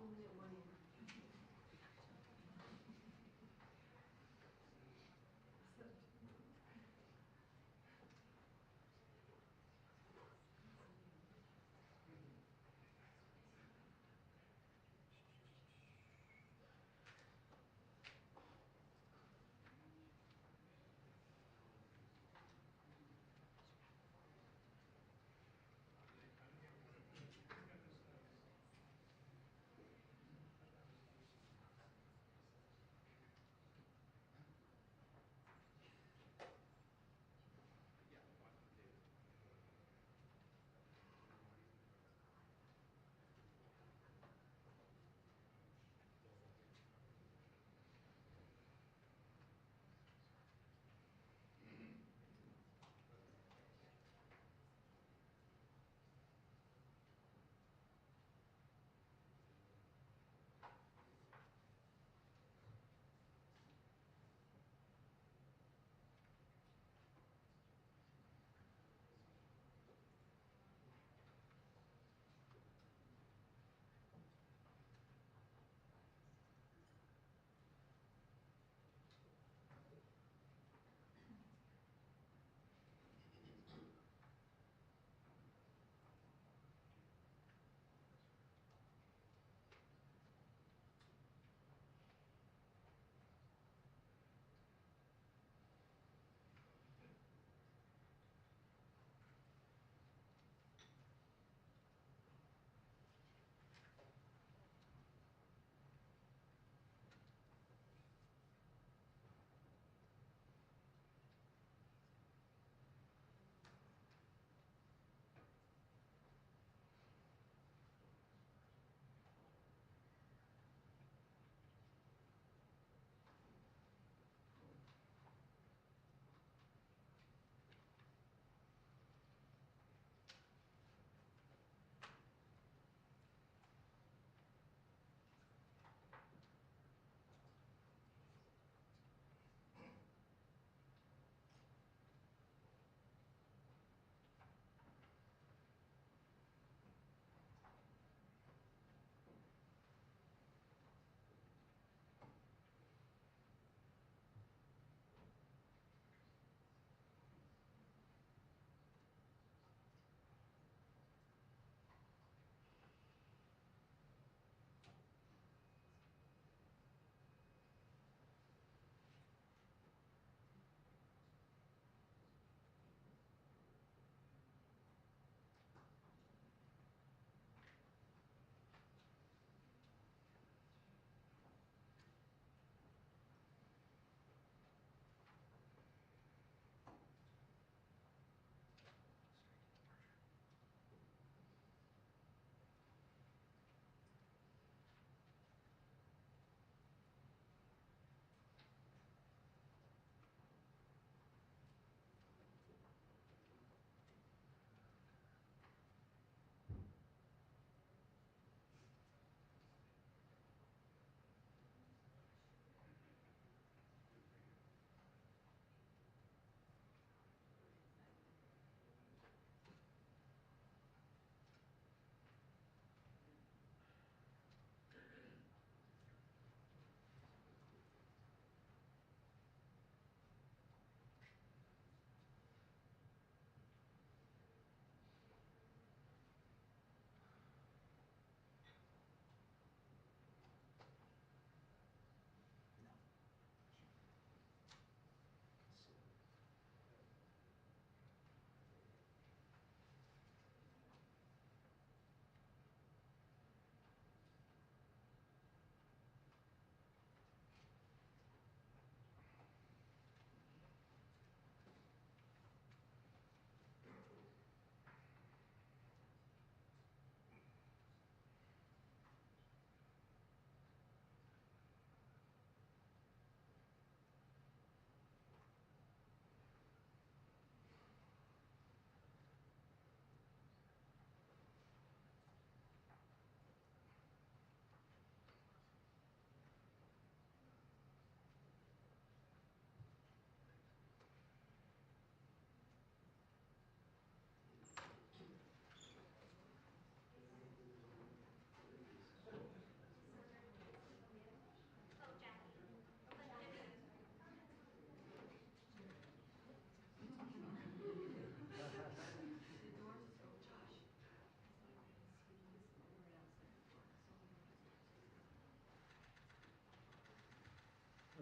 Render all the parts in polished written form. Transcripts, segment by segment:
어머니, 어머니.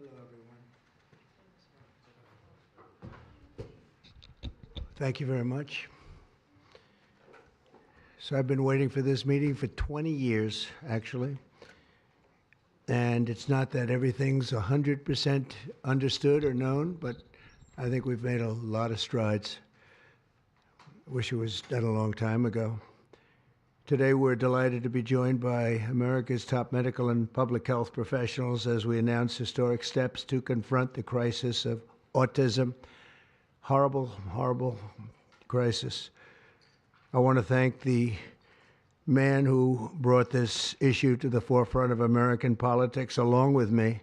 Hello, everyone. Thank you very much. So I've been waiting for this meeting for 20 years, actually. And it's not that everything's 100% understood or known, but I think we've made a lot of strides. Wish it was done a long time ago. Today, we're delighted to be joined by America's top medical and public health professionals as we announce historic steps to confront the crisis of autism. Horrible, horrible crisis. I want to thank the man who brought this issue to the forefront of American politics along with me.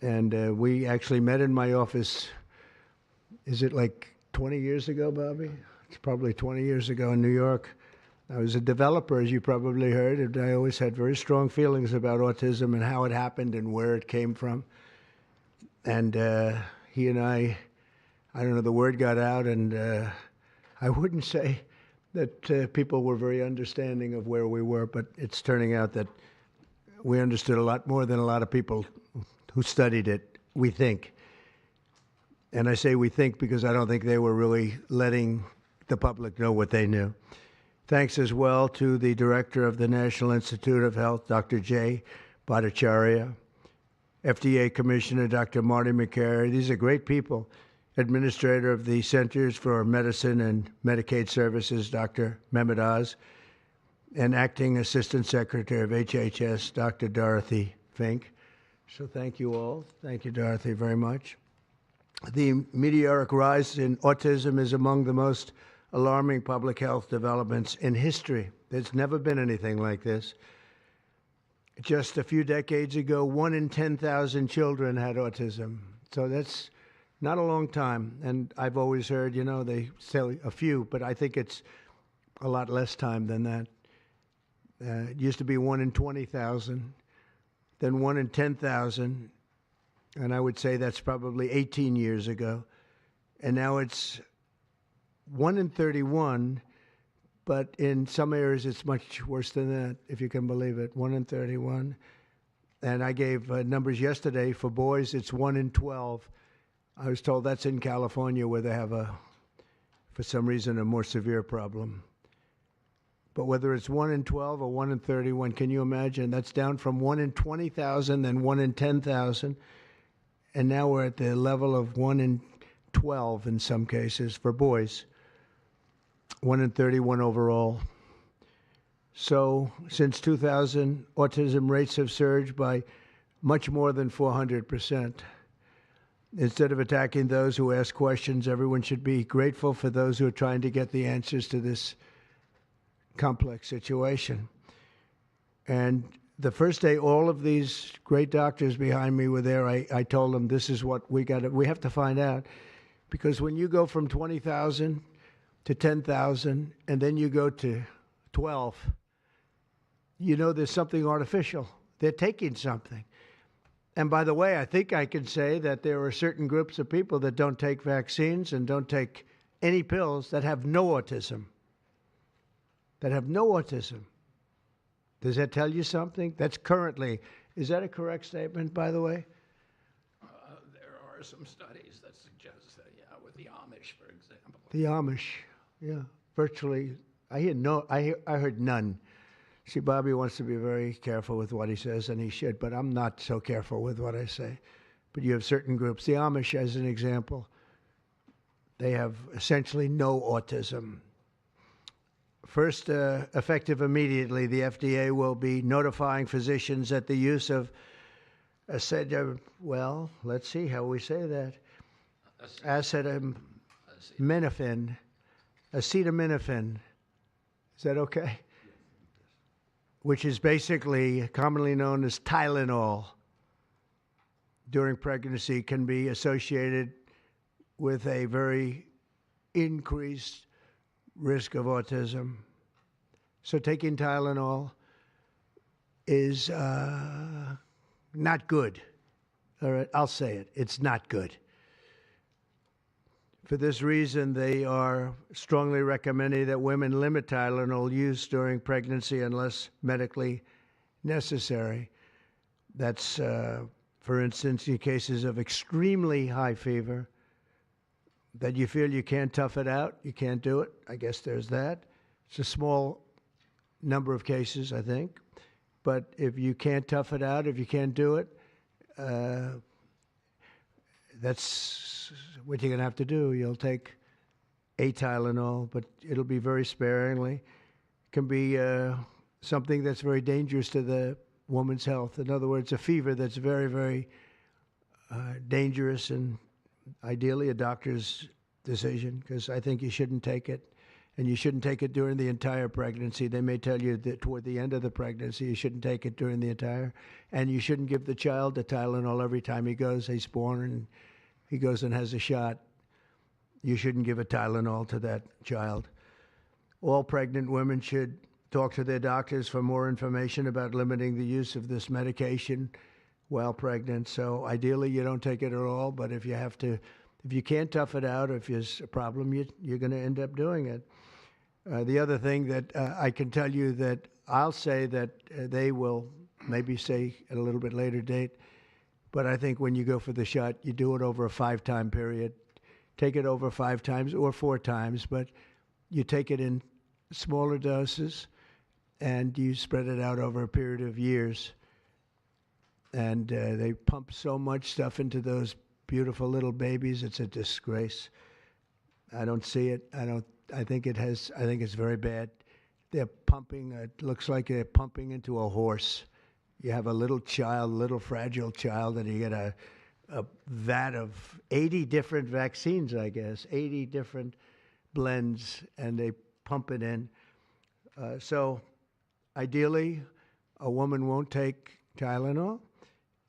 And we actually met in my office, is it like 20 years ago, Bobby? It's probably 20 years ago in New York. I was a developer, as you probably heard, and I always had very strong feelings about autism and how it happened and where it came from. And he and I don't know, the word got out, and I wouldn't say that people were very understanding of where we were, but it's turning out that we understood a lot more than a lot of people who studied it, we think. And I say we think because I don't think they were really letting the public know what they knew. Thanks as well to the director of the National Institute of Health, Dr. Jay Bhattacharya, FDA Commissioner, Dr. Marty McCary. These are great people. Administrator of the Centers for Medicine and Medicaid Services, Dr. Mehmet Oz, and Acting Assistant Secretary of HHS, Dr. Dorothy Fink. So thank you all. Thank you, Dorothy, very much. The meteoric rise in autism is among the most alarming public health developments in history. There's never been anything like this. Just a few decades ago, 1 in 10,000 children had autism. So that's not a long time. And I've always heard, they say a few, but I think it's a lot less time than that. It used to be 1 in 20,000, then 1 in 10,000. And I would say that's probably 18 years ago. And now it's 1 in 31, but in some areas it's much worse than that, if you can believe it, 1 in 31. And I gave numbers yesterday. For boys, it's 1 in 12. I was told that's in California where they have for some reason, a more severe problem. But whether it's 1 in 12 or 1 in 31, can you imagine? That's down from 1 in 20,000, then 1 in 10,000. And now we're at the level of 1 in 12 in some cases for boys. 1 in 31 overall. So since 2000, autism rates have surged by much more than 400%. Instead of attacking those who ask questions, everyone should be grateful for those who are trying to get the answers to this complex situation. And the first day all of these great doctors behind me were there, I told them this is what we have to find out. Because when you go from 20,000 to 10,000, and then you go to 12, there's something artificial. They're taking something. And by the way, I think I can say that there are certain groups of people that don't take vaccines and don't take any pills that have no autism. That have no autism. Does that tell you something? That's currently, is that a correct statement, by the way? There are some studies that suggest that, with the Amish, for example. The Amish, yeah, virtually. I heard none. See, Bobby wants to be very careful with what he says, and he should, but I'm not so careful with what I say. But you have certain groups. The Amish, as an example, they have essentially no autism. First, effective immediately, the FDA will be notifying physicians that the use of let's see how we say that. Acetaminophen. Is that okay? Which is basically commonly known as Tylenol during pregnancy, can be associated with a very increased risk of autism. So taking Tylenol is not good. All right, I'll say it. It's not good. For this reason, they are strongly recommending that women limit Tylenol use during pregnancy unless medically necessary. That's For instance, in cases of extremely high fever, that you feel you can't tough it out, you can't do it. I guess there's that. It's a small number of cases, I think. But if you can't tough it out, if you can't do it, that's what you're going to have to do. You'll take a Tylenol, but it'll be very sparingly. It can be something that's very dangerous to the woman's health. In other words, a fever that's very, very dangerous, and ideally a doctor's decision, because I think you shouldn't take it. And you shouldn't take it during the entire pregnancy. They may tell you that toward the end of the pregnancy, you shouldn't take it during the entire. And you shouldn't give the child a Tylenol every time he's born and he goes and has a shot. You shouldn't give a Tylenol to that child. All pregnant women should talk to their doctors for more information about limiting the use of this medication while pregnant. So ideally, you don't take it at all. But if you can't tough it out, or if there's a problem, you're going to end up doing it. The other thing that I can tell you that I'll say that they will maybe say at a little bit later date, but I think when you go for the shot, you do it over a 5-time period. Take it over 5 times or 4 times, but you take it in smaller doses and you spread it out over a period of years. And they pump so much stuff into those beautiful little babies. It's a disgrace. I don't see it. I think it's very bad. They're pumping, it looks like they're pumping into a horse. You have a little fragile child, and you get a vat of 80 different vaccines, I guess, 80 different blends, and they pump it in. So ideally, a woman won't take Tylenol.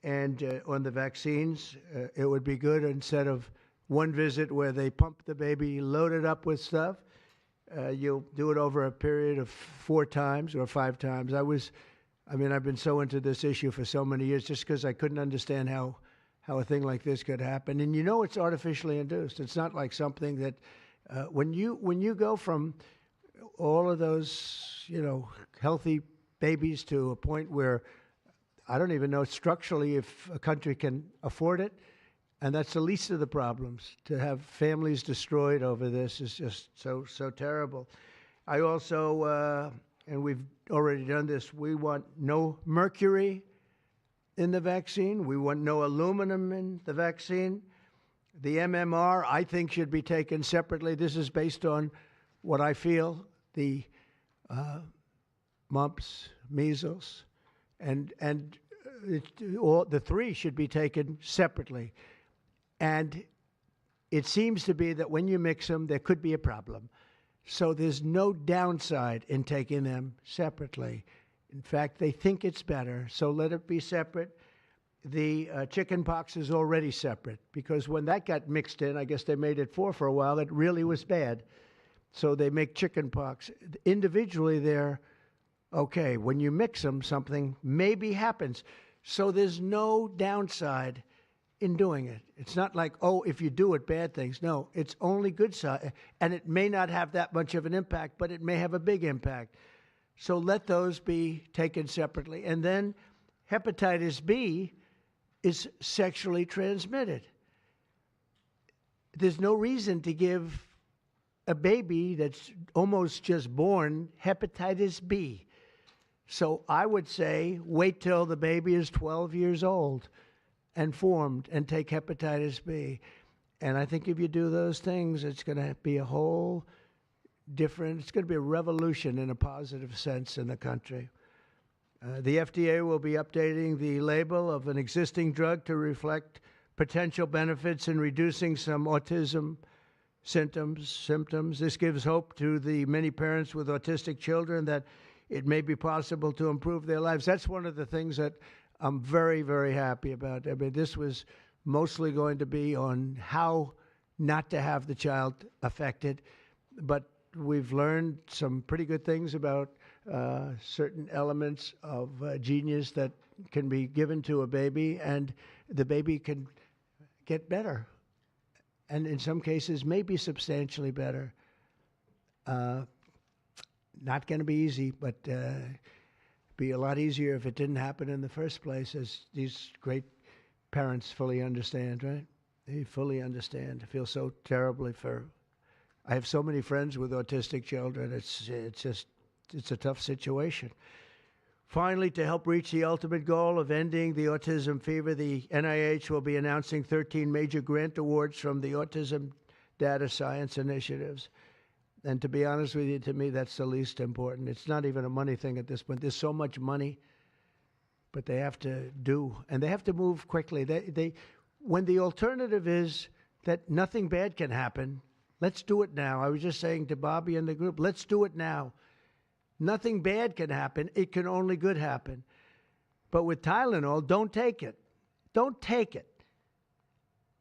And on the vaccines, it would be good, instead of one visit where they pump the baby loaded up with stuff, you'll do it over a period of 4 times or 5 times. I've been so into this issue for so many years just because I couldn't understand how a thing like this could happen. And it's artificially induced. It's not like something that when you go from all of those, healthy babies to a point where I don't even know structurally if a country can afford it. And that's the least of the problems. To have families destroyed over this is just so terrible. I also, and we've already done this, we want no mercury in the vaccine. We want no aluminum in the vaccine. The MMR, I think, should be taken separately. This is based on what I feel, the mumps, measles, and all the 3 should be taken separately. And it seems to be that when you mix them, there could be a problem. So there's no downside in taking them separately. In fact, they think it's better, so let it be separate. The chicken pox is already separate, because when that got mixed in, I guess they made it 4 for a while, it really was bad. So they make chicken pox. Individually, they're okay. When you mix them, something maybe happens. So there's no downside in doing it. It's not like, if you do it, bad things. No, it's only good side. And it may not have that much of an impact, but it may have a big impact. So let those be taken separately. And then hepatitis B is sexually transmitted. There's no reason to give a baby that's almost just born hepatitis B. So I would say wait till the baby is 12 years old and formed and take hepatitis B. And I think if you do those things, it's going to be a whole different, it's going to be a revolution in a positive sense in the country. The FDA will be updating the label of an existing drug to reflect potential benefits in reducing some autism symptoms. This gives hope to the many parents with autistic children that it may be possible to improve their lives. That's one of the things that I'm very, very happy about. I mean, this was mostly going to be on how not to have the child affected, but we've learned some pretty good things about certain elements of genius that can be given to a baby, and the baby can get better, and in some cases maybe substantially better. Not going to be easy, but be a lot easier if it didn't happen in the first place, as these great parents fully understand, right? They fully understand. I feel so terribly for. I have so many friends with autistic children. It's a tough situation. Finally, to help reach the ultimate goal of ending the autism fever, the NIH will be announcing 13 major grant awards from the Autism Data Science Initiatives. And to be honest with you, to me, that's the least important. It's not even a money thing at this point. There's so much money, but they have to do, and they have to move quickly. When the alternative is that nothing bad can happen, let's do it now. I was just saying to Bobby and the group, let's do it now. Nothing bad can happen. It can only good happen. But with Tylenol, don't take it. Don't take it.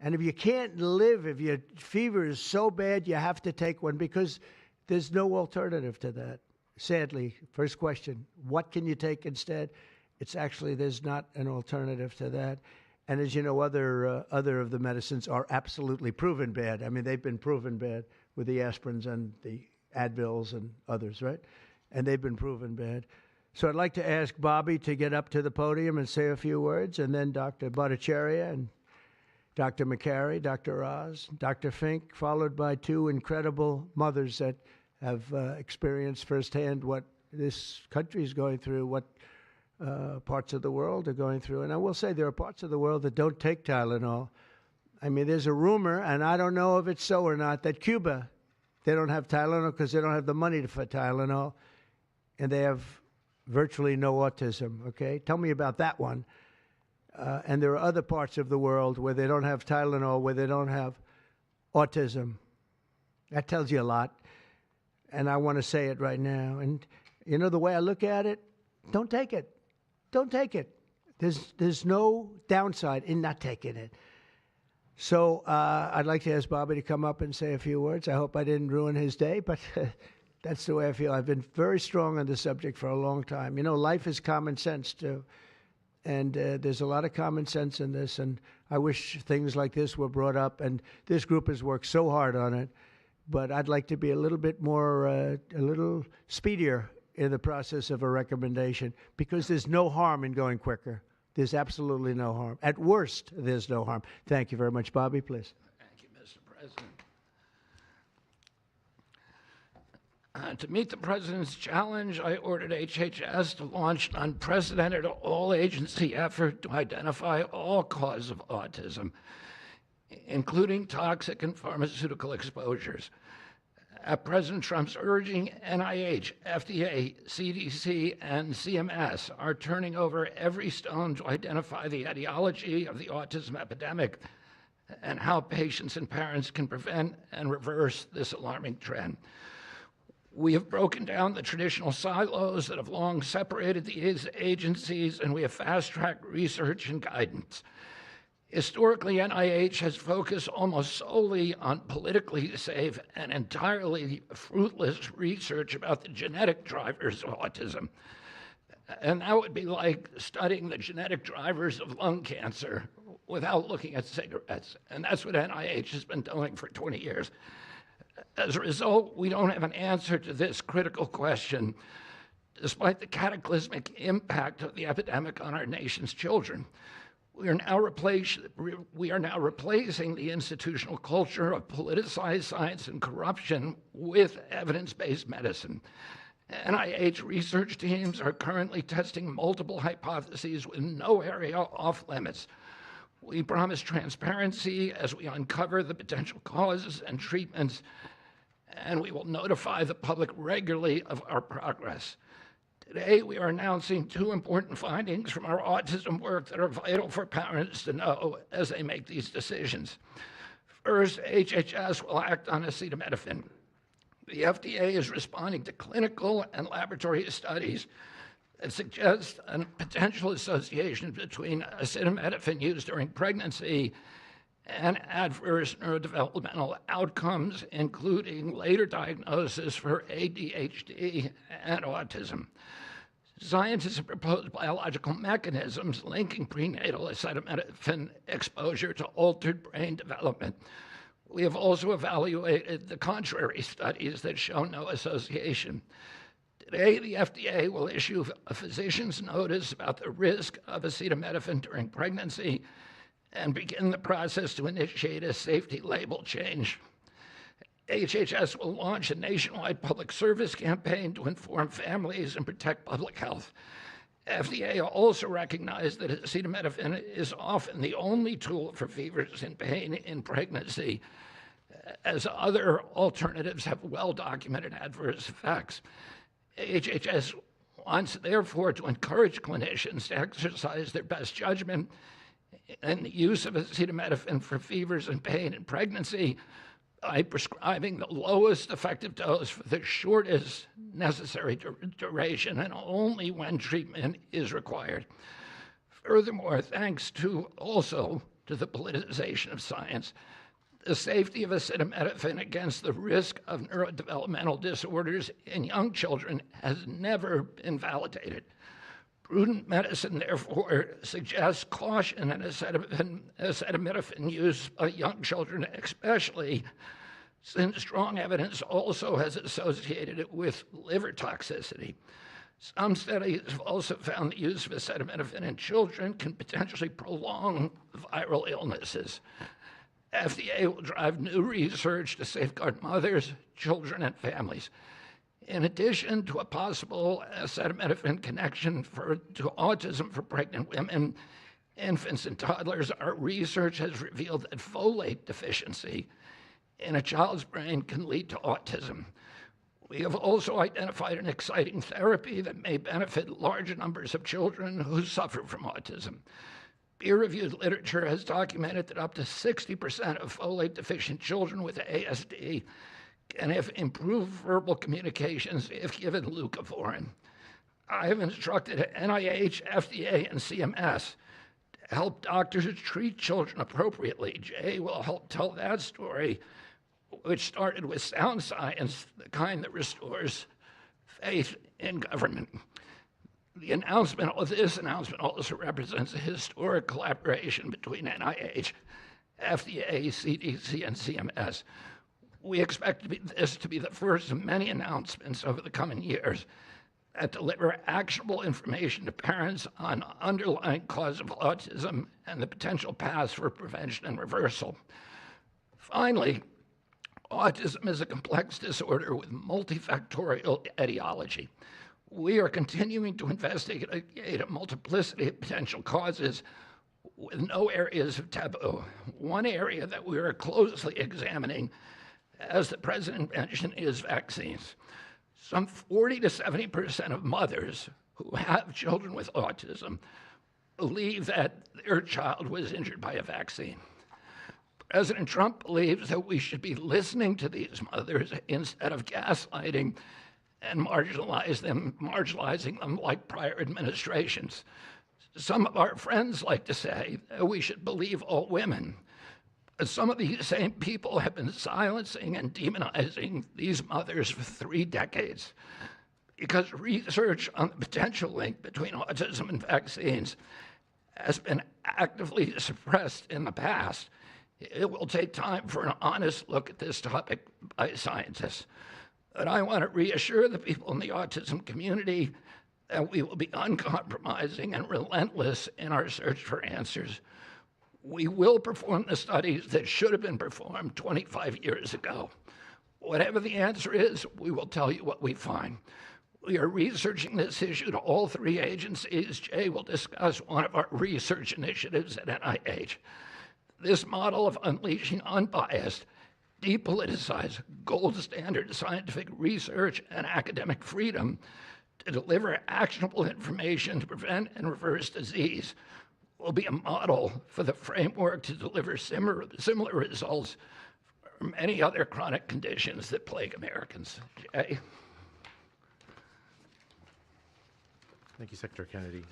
And if you can't live, if your fever is so bad, you have to take one because there's no alternative to that. Sadly, first question, what can you take instead? It's actually, there's not an alternative to that. And as you know, other of the medicines are absolutely proven bad. I mean, they've been proven bad with the aspirins and the Advils and others, right? And they've been proven bad. So I'd like to ask Bobby to get up to the podium and say a few words, and then Dr. Bhattacharya and Dr. McCary, Dr. Oz, Dr. Fink, followed by two incredible mothers that have experienced firsthand what this country is going through, what parts of the world are going through. And I will say there are parts of the world that don't take Tylenol. I mean, there's a rumor, and I don't know if it's so or not, that Cuba, they don't have Tylenol because they don't have the money for Tylenol, and they have virtually no autism, okay? Tell me about that one. And there are other parts of the world where they don't have Tylenol, where they don't have autism. That tells you a lot. And I want to say it right now. And, you know, the way I look at it, don't take it. Don't take it. There's no downside in not taking it. So I'd like to ask Bobby to come up and say a few words. I hope I didn't ruin his day, but that's the way I feel. I've been very strong on this subject for a long time. You know, life is common sense, too. And there's a lot of common sense in this, and I wish things like this were brought up, and this group has worked so hard on it, but I'd like to be a little bit more, a little speedier in the process of a recommendation, because there's no harm in going quicker. There's absolutely no harm. At worst, there's no harm. Thank you very much. Bobby, please. Thank you, Mr. President. To meet the President's challenge, I ordered HHS to launch an unprecedented all-agency effort to identify all causes of autism, including toxic and pharmaceutical exposures. At President Trump's urging, NIH, FDA, CDC, and CMS are turning over every stone to identify the etiology of the autism epidemic and how patients and parents can prevent and reverse this alarming trend. We have broken down the traditional silos that have long separated these agencies, and we have fast-tracked research and guidance. Historically, NIH has focused almost solely on politically safe and entirely fruitless research about the genetic drivers of autism. And that would be like studying the genetic drivers of lung cancer without looking at cigarettes. And that's what NIH has been doing for 20 years. As a result, we don't have an answer to this critical question, despite the cataclysmic impact of the epidemic on our nation's children. We are now replacing the institutional culture of politicized science and corruption with evidence-based medicine. NIH research teams are currently testing multiple hypotheses with no area off limits. We promise transparency as we uncover the potential causes and treatments, and we will notify the public regularly of our progress. Today, we are announcing two important findings from our autism work that are vital for parents to know as they make these decisions. First, HHS will act on acetaminophen. The FDA is responding to clinical and laboratory studies that suggest a potential association between acetaminophen use during pregnancy and adverse neurodevelopmental outcomes, including later diagnosis for ADHD and autism. Scientists have proposed biological mechanisms linking prenatal acetaminophen exposure to altered brain development. We have also evaluated the contrary studies that show no association. Today, the FDA will issue a physician's notice about the risk of acetaminophen during pregnancy and begin the process to initiate a safety label change. HHS will launch a nationwide public service campaign to inform families and protect public health. FDA also recognized that acetaminophen is often the only tool for fevers and pain in pregnancy, as other alternatives have well-documented adverse effects. HHS wants, therefore, to encourage clinicians to exercise their best judgment in the use of acetaminophen for fevers and pain in pregnancy by prescribing the lowest effective dose for the shortest necessary duration and only when treatment is required. Furthermore, thanks also to the politicization of science, the safety of acetaminophen against the risk of neurodevelopmental disorders in young children has never been validated. Prudent medicine, therefore, suggests caution in acetaminophen use by young children, especially since strong evidence also has associated it with liver toxicity. Some studies have also found the use of acetaminophen in children can potentially prolong viral illnesses. FDA will drive new research to safeguard mothers, children, and families. In addition to a possible acetaminophen connection to autism for pregnant women, infants, and toddlers, our research has revealed that folate deficiency in a child's brain can lead to autism. We have also identified an exciting therapy that may benefit large numbers of children who suffer from autism. Peer-reviewed literature has documented that up to 60% of folate-deficient children with ASD can have improved verbal communications if given leucovorin. I have instructed NIH, FDA, and CMS to help doctors treat children appropriately. Jay will help tell that story, which started with sound science, the kind that restores faith in government. This announcement also represents a historic collaboration between NIH, FDA, CDC, and CMS. We expect this to be the first of many announcements over the coming years that deliver actionable information to parents on underlying cause of autism and the potential paths for prevention and reversal. Finally, autism is a complex disorder with multifactorial etiology. We are continuing to investigate a multiplicity of potential causes with no areas of taboo. One area that we are closely examining, as the President mentioned, is vaccines. Some 40 to 70% of mothers who have children with autism believe that their child was injured by a vaccine. President Trump believes that we should be listening to these mothers instead of gaslighting and marginalizing them like prior administrations. Some of our friends like to say that we should believe all women. Some of these same people have been silencing and demonizing these mothers for 3 decades because research on the potential link between autism and vaccines has been actively suppressed in the past. It will take time for an honest look at this topic by scientists. But I want to reassure the people in the autism community that we will be uncompromising and relentless in our search for answers. We will perform the studies that should have been performed 25 years ago. Whatever the answer is, we will tell you what we find. We are researching this issue to all 3 agencies. Jay will discuss one of our research initiatives at NIH. This model of unleashing unbiased, depoliticized, gold standard scientific research and academic freedom to deliver actionable information to prevent and reverse disease will be a model for the framework to deliver similar results for many other chronic conditions that plague Americans. Jay? Thank you, Secretary Kennedy,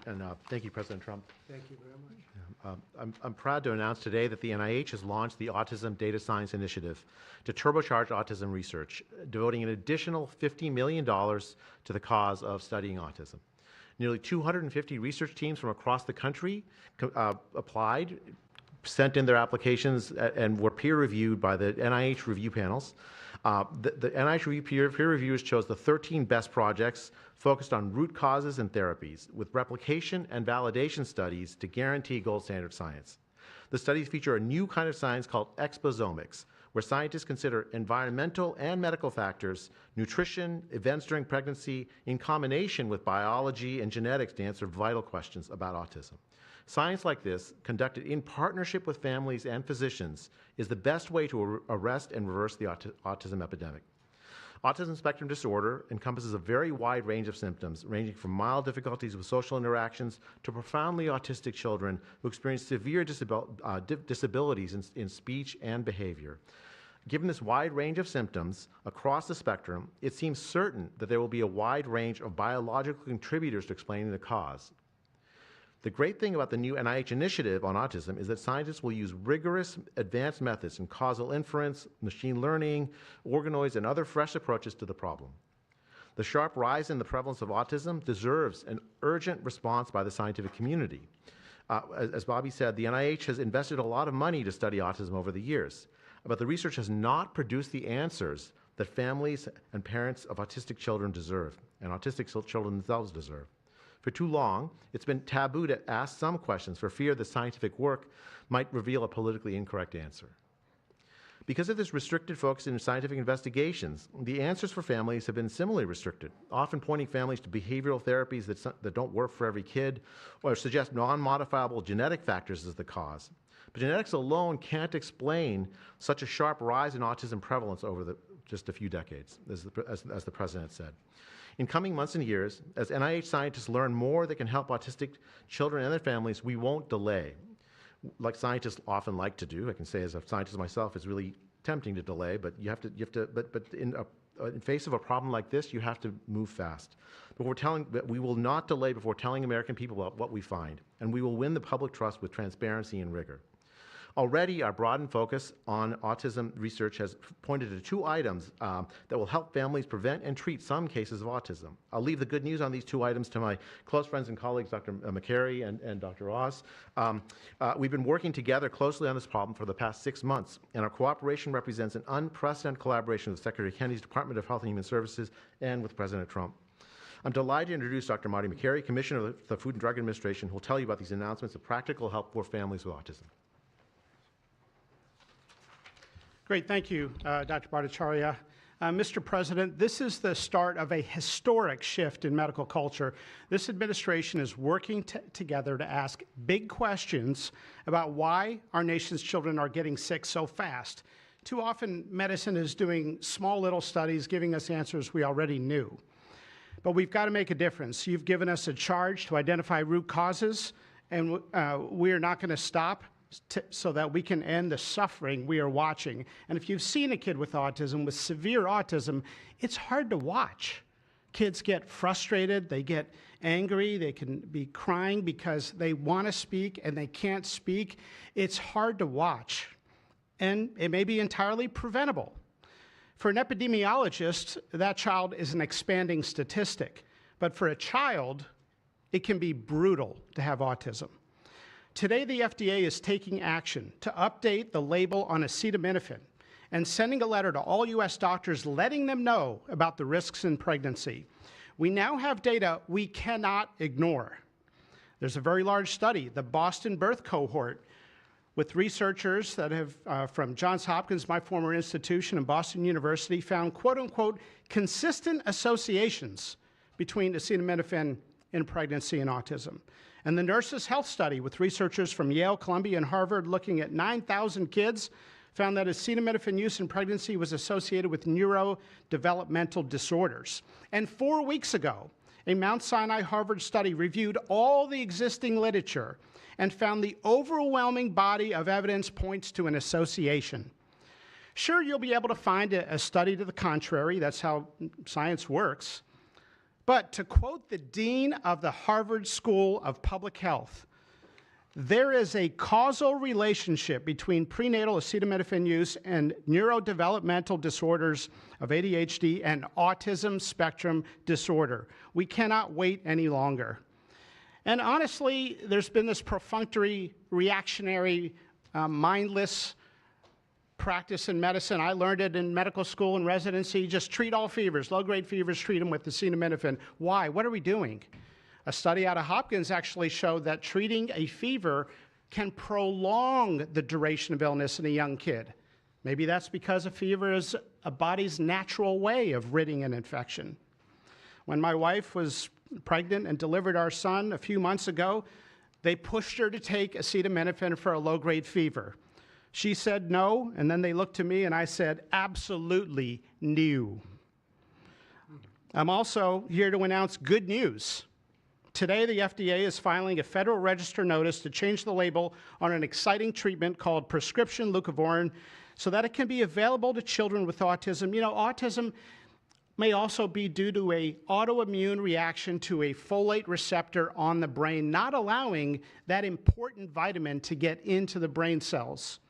and thank you, President Trump. Thank you very much. I'm proud to announce today that the NIH has launched the Autism Data Science Initiative to turbocharge autism research, devoting an additional $50 million to the cause of studying autism. Nearly 250 research teams from across the country applied, sent in their applications, and were peer-reviewed by the NIH review panels. The NIH peer reviewers chose the 13 best projects focused on root causes and therapies, with replication and validation studies to guarantee gold standard science. The studies feature a new kind of science called exposomics, where scientists consider environmental and medical factors, nutrition, events during pregnancy, in combination with biology and genetics to answer vital questions about autism. Science like this, conducted in partnership with families and physicians, is the best way to arrest and reverse the autism epidemic. Autism spectrum disorder encompasses a very wide range of symptoms, ranging from mild difficulties with social interactions to profoundly autistic children who experience severe disabilities in speech and behavior. Given this wide range of symptoms across the spectrum, it seems certain that there will be a wide range of biological contributors to explaining the cause. The great thing about the new NIH initiative on autism is that scientists will use rigorous advanced methods in causal inference, machine learning, organoids, and other fresh approaches to the problem. The sharp rise in the prevalence of autism deserves an urgent response by the scientific community. As Bobby said, the NIH has invested a lot of money to study autism over the years, but the research has not produced the answers that families and parents of autistic children deserve, and autistic children themselves deserve. For too long, it's been taboo to ask some questions for fear the scientific work might reveal a politically incorrect answer. Because of this restricted focus in scientific investigations, the answers for families have been similarly restricted, often pointing families to behavioral therapies that don't work for every kid, or suggest non-modifiable genetic factors as the cause. But genetics alone can't explain such a sharp rise in autism prevalence over just a few decades, as the president said. In coming months and years, as NIH scientists learn more that can help autistic children and their families, we won't delay. Like scientists often like to do, I can say as a scientist myself, it's really tempting to delay, but but in face of a problem like this, you have to move fast. But we will not delay before telling American people about what we find, and we will win the public trust with transparency and rigor. Already, our broadened focus on autism research has pointed to 2 items that will help families prevent and treat some cases of autism. I'll leave the good news on these 2 items to my close friends and colleagues, Dr. McCary and Dr. Oz. We've been working together closely on this problem for the past 6 months, and our cooperation represents an unprecedented collaboration with Secretary Kennedy's Department of Health and Human Services and with President Trump. I'm delighted to introduce Dr. Marty McCary, Commissioner of the Food and Drug Administration, who will tell you about these announcements of practical help for families with autism. Great, thank you, Dr. Bhattacharya. Mr. President, this is the start of a historic shift in medical culture. This administration is working together to ask big questions about why our nation's children are getting sick so fast. Too often, medicine is doing small little studies, giving us answers we already knew. But we've got to make a difference. You've given us a charge to identify root causes, and we are not going to stop so that we can end the suffering we are watching. And if you've seen a kid with autism, with severe autism, it's hard to watch. Kids get frustrated, they get angry, they can be crying because they want to speak and they can't speak. It's hard to watch, and it may be entirely preventable. For an epidemiologist, that child is an expanding statistic, but for a child, it can be brutal to have autism. Today, the FDA is taking action to update the label on acetaminophen and sending a letter to all U.S. doctors letting them know about the risks in pregnancy. We now have data we cannot ignore. There's a very large study, the Boston Birth Cohort, with researchers that have, from Johns Hopkins, my former institution, and Boston University, found quote-unquote consistent associations between acetaminophen in pregnancy and autism. And the Nurses' Health Study, with researchers from Yale, Columbia, and Harvard looking at 9,000 kids, found that acetaminophen use in pregnancy was associated with neurodevelopmental disorders. And 4 weeks ago, a Mount Sinai Harvard study reviewed all the existing literature and found the overwhelming body of evidence points to an association. Sure, you'll be able to find a study to the contrary. That's how science works. But to quote the dean of the Harvard School of Public Health, there is a causal relationship between prenatal acetaminophen use and neurodevelopmental disorders of ADHD and autism spectrum disorder. We cannot wait any longer. And honestly, there's been this perfunctory, reactionary, mindless practice in medicine. I learned it in medical school and residency. Just treat all fevers, low-grade fevers, treat them with acetaminophen. Why? What are we doing? A study out of Hopkins actually showed that treating a fever can prolong the duration of illness in a young kid. Maybe that's because a fever is a body's natural way of ridding an infection. When my wife was pregnant and delivered our son a few months ago, they pushed her to take acetaminophen for a low-grade fever. She said no, and then they looked to me and I said, absolutely no. I'm also here to announce good news. Today, the FDA is filing a Federal Register notice to change the label on an exciting treatment called prescription leucovorin so that it can be available to children with autism. You know, autism may also be due to an autoimmune reaction to a folate receptor on the brain, not allowing that important vitamin to get into the brain cells.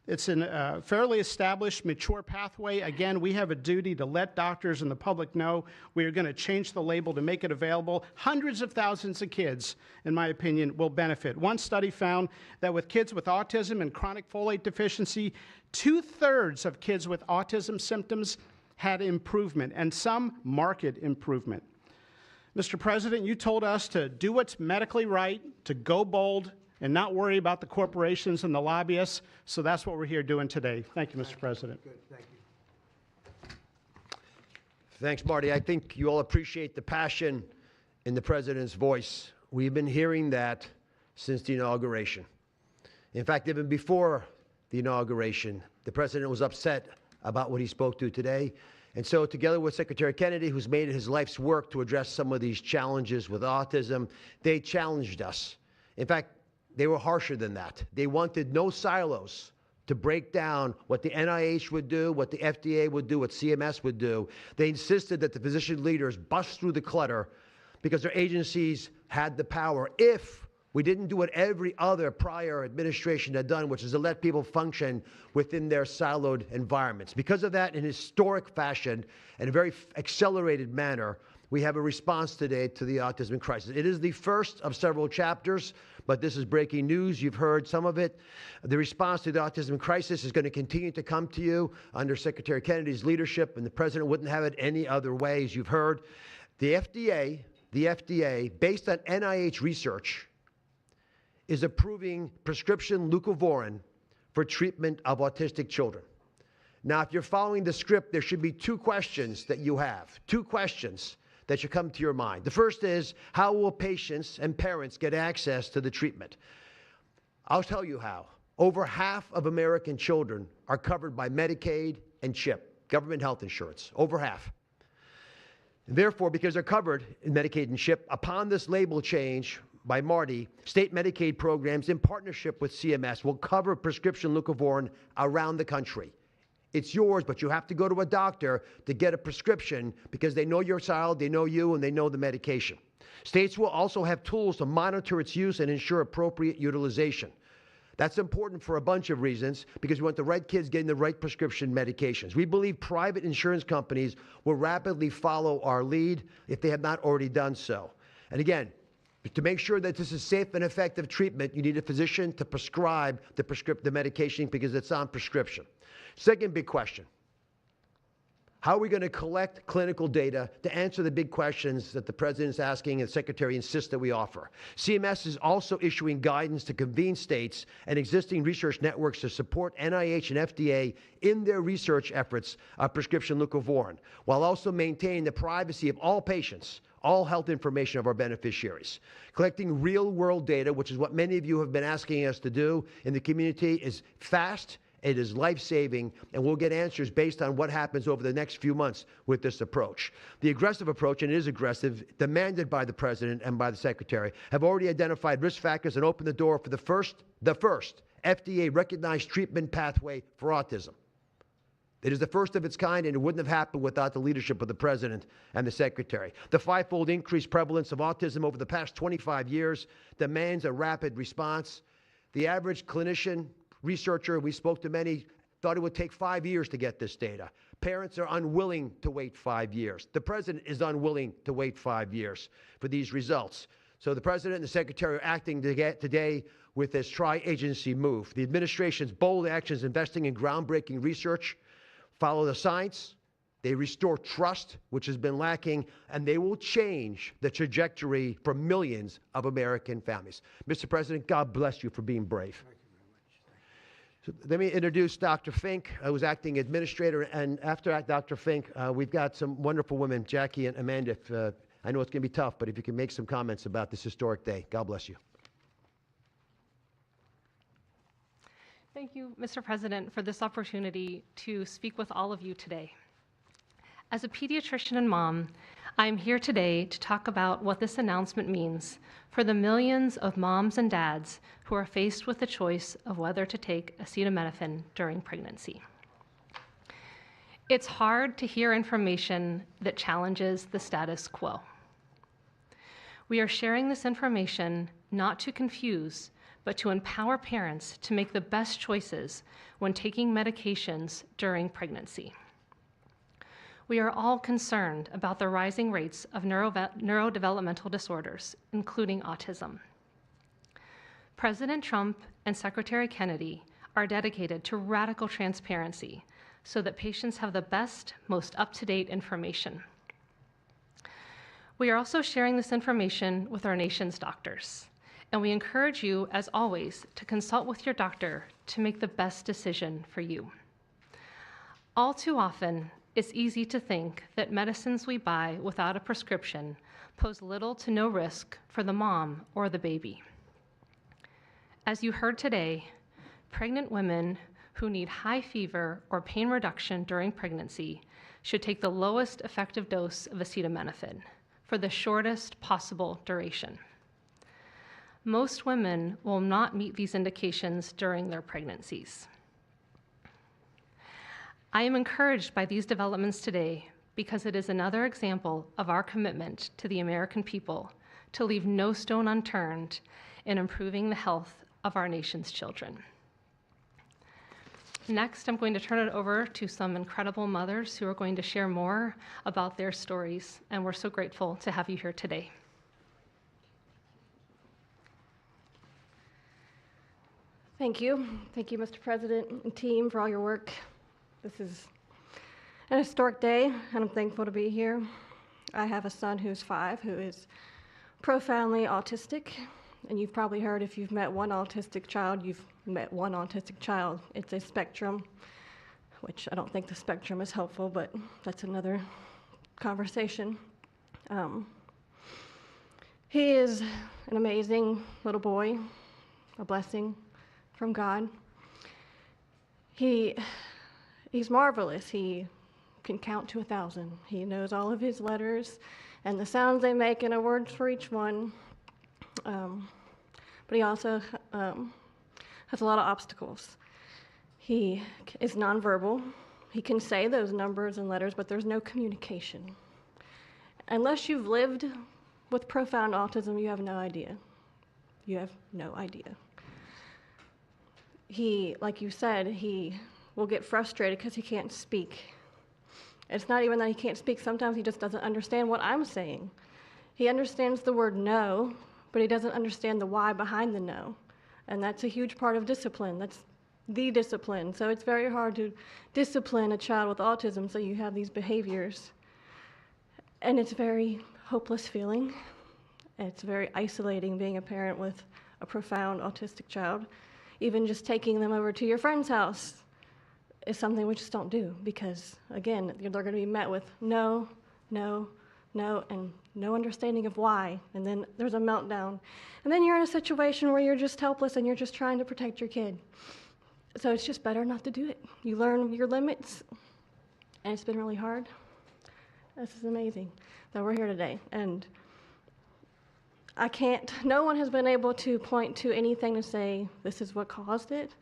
It's a fairly established, mature pathway. Again, we have a duty to let doctors and the public know we are going to change the label to make it available. Hundreds of thousands of kids, in my opinion, will benefit. One study found that with kids with autism and chronic folate deficiency, 2/3 of kids with autism symptoms had improvement, and some marked improvement. Mr. President, you told us to do what's medically right, to go bold, and not worry about the corporations and the lobbyists. So that's what we're here doing today. Thank you, Mr. President. Good, thank you. Thanks, Marty. I think you all appreciate the passion in the President's voice. We've been hearing that since the inauguration. In fact, even before the inauguration, the President was upset about what he spoke to today. And so together with Secretary Kennedy, who's made it his life's work to address some of these challenges with autism, they challenged us. In fact, they were harsher than that. They wanted no silos to break down what the NIH would do, what the FDA would do, what CMS would do. They insisted that the physician leaders bust through the clutter because their agencies had the power if we didn't do what every other prior administration had done, which is to let people function within their siloed environments. Because of that, in historic fashion and a very accelerated manner, we have a response today to the autism crisis. It is the first of several chapters, but this is breaking news. You've heard some of it. The response to the autism crisis is going to continue to come to you under Secretary Kennedy's leadership, and the President wouldn't have it any other way, as you've heard. The FDA, based on NIH research, is approving prescription leucovorin for treatment of autistic children. Now, if you're following the script, there should be two questions that you have, two questions that should come to your mind. The first is, how will patients and parents get access to the treatment? I'll tell you how. Over half of American children are covered by Medicaid and CHIP, government health insurance, over half. Therefore, because they're covered in Medicaid and CHIP, upon this label change by Marty, state Medicaid programs in partnership with CMS will cover prescription leucovorin around the country. It's yours, but you have to go to a doctor to get a prescription because they know your child, they know you, and they know the medication. States will also have tools to monitor its use and ensure appropriate utilization. That's important for a bunch of reasons because we want the right kids getting the right prescription medications. We believe private insurance companies will rapidly follow our lead if they have not already done so. And again, to make sure that this is safe and effective treatment, you need a physician to prescribe the medication because it's on prescription. Second big question, how are we going to collect clinical data to answer the big questions that the President is asking and the Secretary insists that we offer? CMS is also issuing guidance to convene states and existing research networks to support NIH and FDA in their research efforts of prescription leucovorin, while also maintaining the privacy of all patients, all health information of our beneficiaries. Collecting real-world data, which is what many of you have been asking us to do in the community, is fast, it is life-saving, and we'll get answers based on what happens over the next few months with this approach. The aggressive approach, and it is aggressive, demanded by the President and by the Secretary, have already identified risk factors and opened the door for the first FDA-recognized treatment pathway for autism. It is the first of its kind, and it wouldn't have happened without the leadership of the President and the Secretary. The fivefold increased prevalence of autism over the past 25 years demands a rapid response. The average clinician, researcher, we spoke to many, thought it would take 5 years to get this data. Parents are unwilling to wait 5 years. The President is unwilling to wait 5 years for these results. So the President and the Secretary are acting today with this tri-agency move. The administration's bold actions investing in groundbreaking research follow the science, They restore trust, which has been lacking, and they will change the trajectory for millions of American families. Mr. President, God bless you for being brave. So let me introduce Dr. Fink, who's acting administrator, and after Dr. Fink, we've got some wonderful women, Jackie and Amanda. I know it's going to be tough, but if you can make some comments about this historic day, God bless you. Thank you, Mr. President, for this opportunity to speak with all of you today. As a pediatrician and mom, I'm here today to talk about what this announcement means for the millions of moms and dads who are faced with the choice of whether to take acetaminophen during pregnancy. It's hard to hear information that challenges the status quo. We are sharing this information not to confuse, but to empower parents to make the best choices when taking medications during pregnancy. We are all concerned about the rising rates of neurodevelopmental disorders, including autism. President Trump and Secretary Kennedy are dedicated to radical transparency so that patients have the best, most up-to-date information. We are also sharing this information with our nation's doctors, and we encourage you, as always, to consult with your doctor to make the best decision for you. All too often, it's easy to think that medicines we buy without a prescription pose little to no risk for the mom or the baby. As you heard today, pregnant women who need high fever or pain reduction during pregnancy should take the lowest effective dose of acetaminophen for the shortest possible duration. Most women will not meet these indications during their pregnancies. I am encouraged by these developments today because it is another example of our commitment to the American people to leave no stone unturned in improving the health of our nation's children. Next, I'm going to turn it over to some incredible mothers who are going to share more about their stories, and we're so grateful to have you here today. Thank you. Thank you, Mr. President and team, for all your work. This is an historic day, and I'm thankful to be here. I have a son who's 5 who is profoundly autistic, and you've probably heard if you've met one autistic child, you've met one autistic child. It's a spectrum, which I don't think the spectrum is helpful, but that's another conversation. He is an amazing little boy, a blessing from God. He's marvelous. He can count to 1,000. He knows all of his letters and the sounds they make and a word for each one. But he also has a lot of obstacles. He is nonverbal. He can say those numbers and letters, but there's no communication. Unless you've lived with profound autism, you have no idea. You have no idea. He, like you said, he will get frustrated because he can't speak. It's not even that he can't speak. Sometimes he just doesn't understand what I'm saying. He understands the word no, but he doesn't understand the why behind the no. And that's a huge part of discipline. That's the discipline. So it's very hard to discipline a child with autism so you have these behaviors. And it's a very hopeless feeling. It's very isolating being a parent with a profound autistic child. Even just taking them over to your friend's house is something we just don't do because, again, they're going to be met with no, no, no, and no understanding of why. And then there's a meltdown. And then you're in a situation where you're just helpless and you're just trying to protect your kid. So it's just better not to do it. You learn your limits, and it's been really hard. This is amazing that we're here today. And no one has been able to point to anything to say this is what caused it.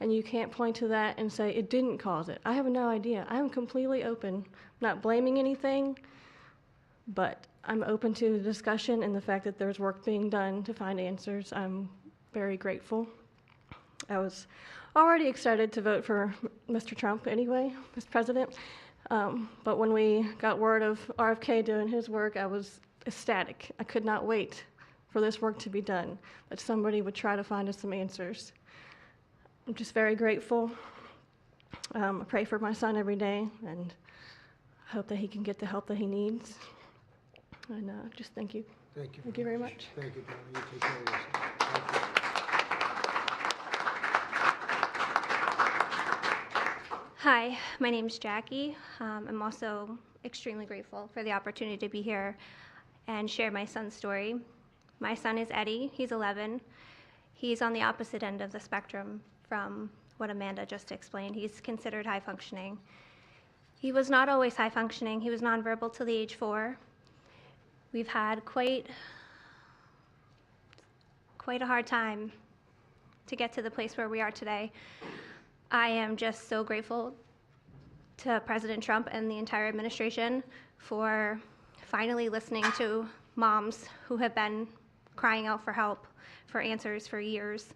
And you can't point to that and say it didn't cause it. I have no idea. I am completely open, not blaming anything, but I'm open to the discussion and the fact that there's work being done to find answers. I'm very grateful. I was already excited to vote for Mr. Trump anyway, Mr. President. But when we got word of RFK doing his work, I was ecstatic. I could not wait for this work to be done, that somebody would try to find us some answers. I'm just very grateful. I pray for my son every day, and hope that he can get the help that he needs. And just thank you. Thank you. Thank you very much. Thank you, Donna. You take care of yourself. Thank you. Hi, my name's Jackie. I'm also extremely grateful for the opportunity to be here and share my son's story. My son is Eddie. He's 11. He's on the opposite end of the spectrum from what Amanda just explained. He's considered high functioning. He was not always high functioning. He was nonverbal till the age 4. We've had quite a hard time to get to the place where we are today. I am just so grateful to President Trump and the entire administration for finally listening to moms who have been crying out for help, for answers for years.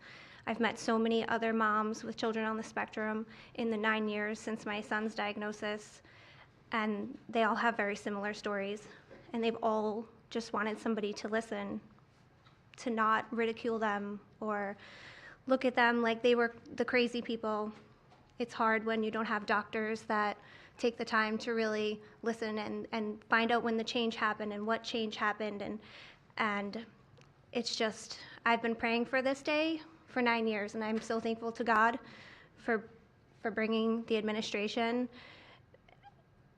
I've met so many other moms with children on the spectrum in the 9 years since my son's diagnosis, and they all have very similar stories, and they've all just wanted somebody to listen, to not ridicule them or look at them like they were the crazy people. It's hard when you don't have doctors that take the time to really listen and find out when the change happened and what change happened. And it's just, I've been praying for this day for 9 years, and I'm so thankful to God for bringing the administration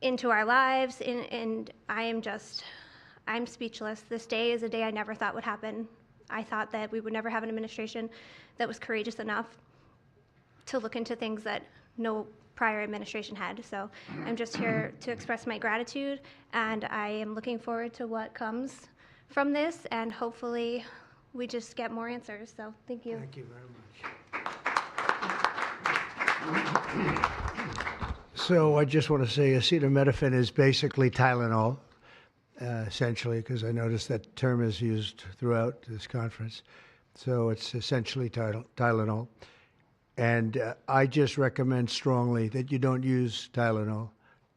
into our lives. And I'm speechless. This day is a day I never thought would happen. I thought that we would never have an administration that was courageous enough to look into things that no prior administration had. So I'm just here to express my gratitude, and I am looking forward to what comes from this, and hopefully we just get more answers. So thank you. Thank you very much. So I just want to say acetaminophen is basically Tylenol, essentially, because I noticed that term is used throughout this conference. So it's essentially Tylenol. And I just recommend strongly that you don't use Tylenol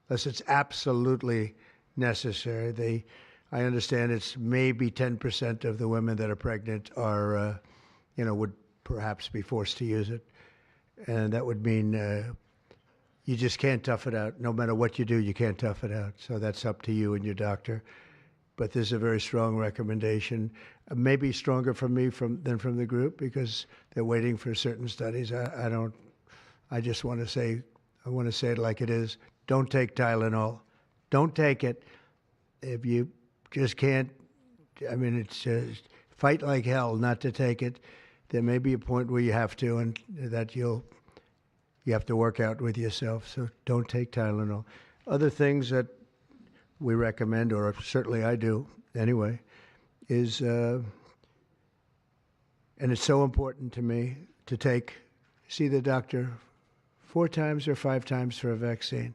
unless it's absolutely necessary. I understand it's maybe 10% of the women that are pregnant are, would perhaps be forced to use it. And that would mean you just can't tough it out. No matter what you do, you can't tough it out. So that's up to you and your doctor. But this is a very strong recommendation, maybe stronger from me than from the group, because they're waiting for certain studies. I just want to say it like it is. Don't take Tylenol. Don't take it. If you just can't, it's just fight like hell not to take it. There may be a point where you have to, and that you have to work out with yourself. So don't take Tylenol. Other things that we recommend, or certainly I do anyway, is, and it's so important to me to see the doctor 4 times or 5 times for a vaccine.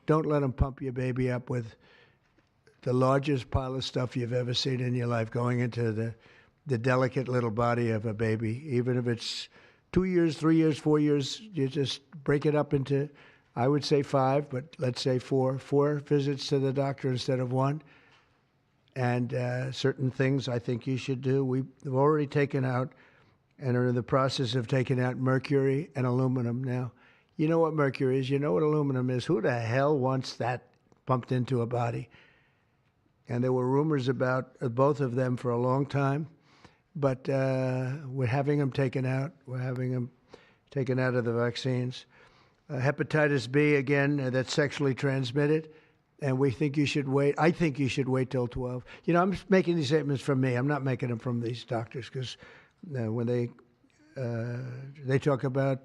Don't let them pump your baby up with the largest pile of stuff you've ever seen in your life going into the delicate little body of a baby. Even if it's 2 years, 3 years, 4 years, you just break it up into, I would say 5, but let's say 4 visits to the doctor instead of 1. And certain things I think you should do. We've already taken out and are in the process of taking out mercury and aluminum now. You know what mercury is. You know what aluminum is. Who the hell wants that pumped into a body? And there were rumors about both of them for a long time. But we're having them taken out. We're having them taken out of the vaccines. Hepatitis B, again, that's sexually transmitted. And we think you should wait. I think you should wait till 12. I'm making these statements from me. I'm not making them from these doctors, because when they talk about,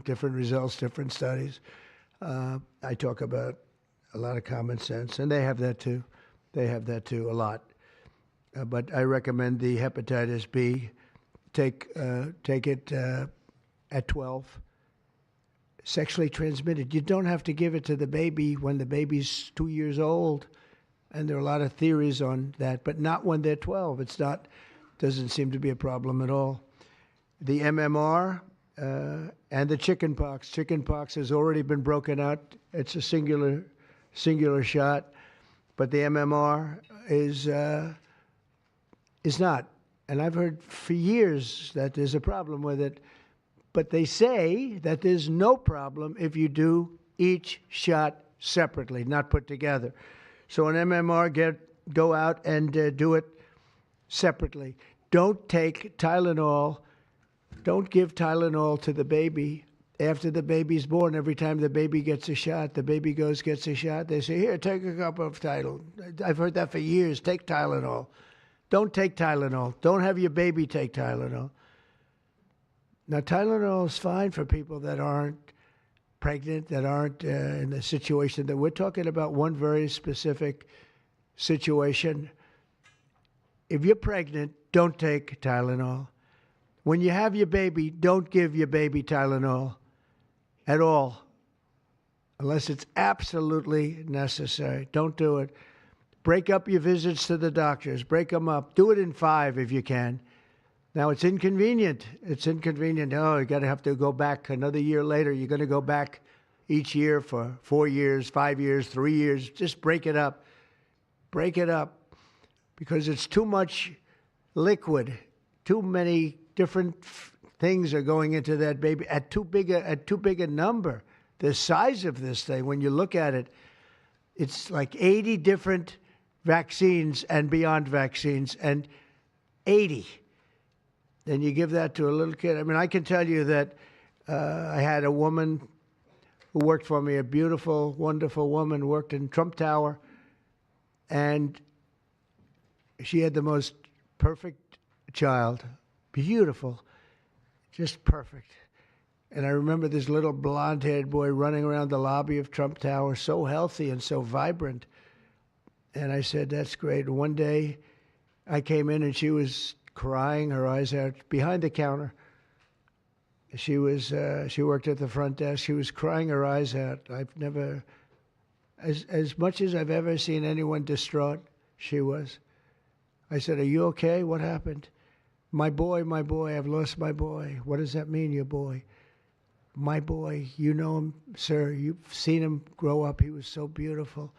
different results, different studies, I talk about a lot of common sense. And they have that too. They have that too, a lot. But I recommend the hepatitis B. Take it at 12. Sexually transmitted. You don't have to give it to the baby when the baby's 2 years old. And there are a lot of theories on that, but not when they're 12. Doesn't seem to be a problem at all. The MMR and the chickenpox. Chickenpox has already been broken out. It's a singular shot. But the MMR is not. And I've heard for years that there's a problem with it. But they say that there's no problem if you do each shot separately, not put together. So an MMR, go out and do it separately. Don't take Tylenol. Don't give Tylenol to the baby after the baby's born. Every time the baby gets a shot, the baby gets a shot. They say, here, take a cup of Tylenol. I've heard that for years. Take Tylenol. Don't take Tylenol. Don't have your baby take Tylenol. Now, Tylenol is fine for people that aren't pregnant, that aren't in the situation that we're talking about. One very specific situation. If you're pregnant, don't take Tylenol. When you have your baby, don't give your baby Tylenol at all, unless it's absolutely necessary. Don't do it. Break up your visits to the doctors. Break them up. Do it in 5 if you can. Now, it's inconvenient. It's inconvenient. Oh, you got to have to go back another year later. You're going to go back each year for 4 years, 5 years, 3 years. Just break it up. Break it up, because it's too much liquid. Too many different things are going into that baby at too big a number. The size of this thing, when you look at it, it's like 80 different vaccines and beyond vaccines, and 80. Then you give that to a little kid. I mean, I can tell you that I had a woman who worked for me, a beautiful, wonderful woman, worked in Trump Tower, and she had the most perfect child. Beautiful, just perfect. And I remember this little blonde-haired boy running around the lobby of Trump Tower, so healthy and so vibrant. And I said, that's great. And one day I came in and she was crying her eyes out behind the counter. She worked at the front desk. She was crying her eyes out. I've never, as much as I've ever seen anyone distraught, she was. I said, are you okay? What happened? My boy, I've lost my boy. What does that mean, your boy? My boy, you know him, sir. You've seen him grow up. He was so beautiful.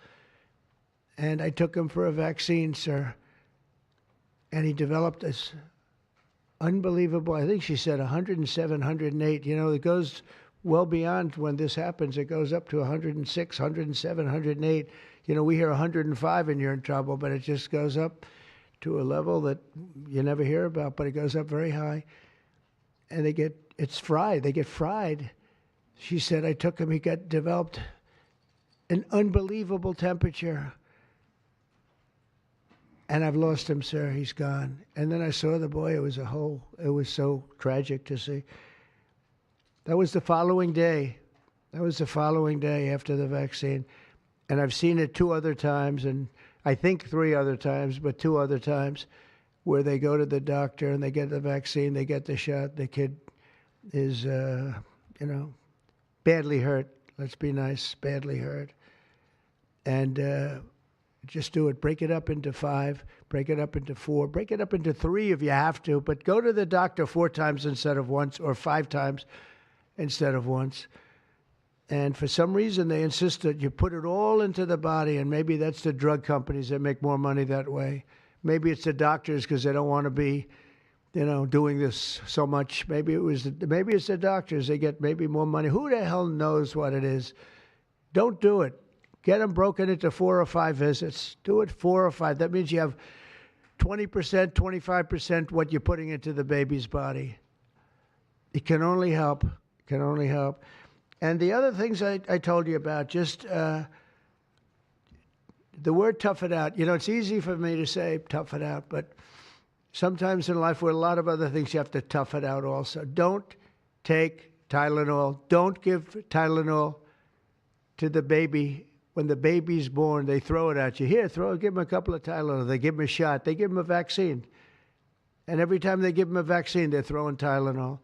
And I took him for a vaccine, sir. And he developed this unbelievable, I think she said 107, 108. You know, it goes well beyond when this happens. It goes up to 106, 107, 108. You know, we hear 105 and you're in trouble, but it just goes up to a level that you never hear about, but it goes up very high. And it's fried. They get fried. She said, I took him, he developed an unbelievable temperature. And I've lost him, sir. He's gone. And then I saw the boy. It was so tragic to see. That was the following day. That was the following day after the vaccine. And I've seen it 2 other times, and I think 3 other times, but 2 other times, where they go to the doctor and they get the vaccine, they get the shot. The kid is, badly hurt. Let's be nice, badly hurt. And just do it. Break it up into 5, break it up into 4, break it up into 3 if you have to, but go to the doctor 4 times instead of once, or 5 times instead of once. And for some reason, they insist that you put it all into the body, and maybe that's the drug companies that make more money that way. Maybe it's the doctors because they don't want to be, doing this so much. Maybe it's the doctors. They get maybe more money. Who the hell knows what it is? Don't do it. Get them broken into 4 or 5 visits. Do it 4 or 5. That means you have 20%, 25% what you're putting into the baby's body. It can only help. It can only help. And the other things I told you about, just the word tough it out. It's easy for me to say tough it out, but sometimes in life with a lot of other things, you have to tough it out also. Don't take Tylenol. Don't give Tylenol to the baby. When the baby's born, they throw it at you. Here, give them a couple of Tylenol. They give them a shot. They give them a vaccine. And every time they give them a vaccine, they're throwing Tylenol.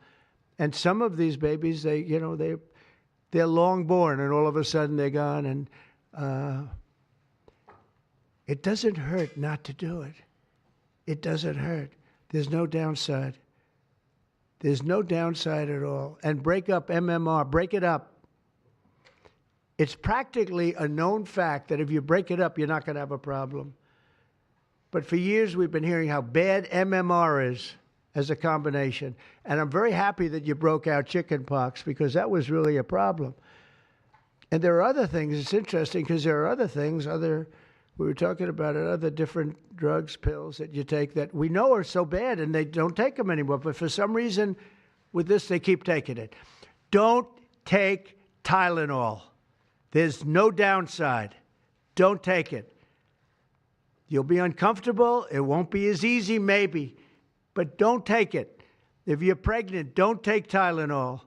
And some of these babies, they're long born, and all of a sudden they're gone. And it doesn't hurt not to do it. It doesn't hurt. There's no downside. There's no downside at all. And break up MMR. Break it up. It's practically a known fact that if you break it up, you're not going to have a problem. But for years, we've been hearing how bad MMR is as a combination. And I'm very happy that you broke out chickenpox, because that was really a problem. And there are other things. It's interesting because there are other things, we were talking about it, other different drugs, pills that you take that we know are so bad and they don't take them anymore. But for some reason, with this, they keep taking it. Don't take Tylenol. There's no downside. Don't take it. You'll be uncomfortable. It won't be as easy, maybe, but don't take it. If you're pregnant, don't take Tylenol.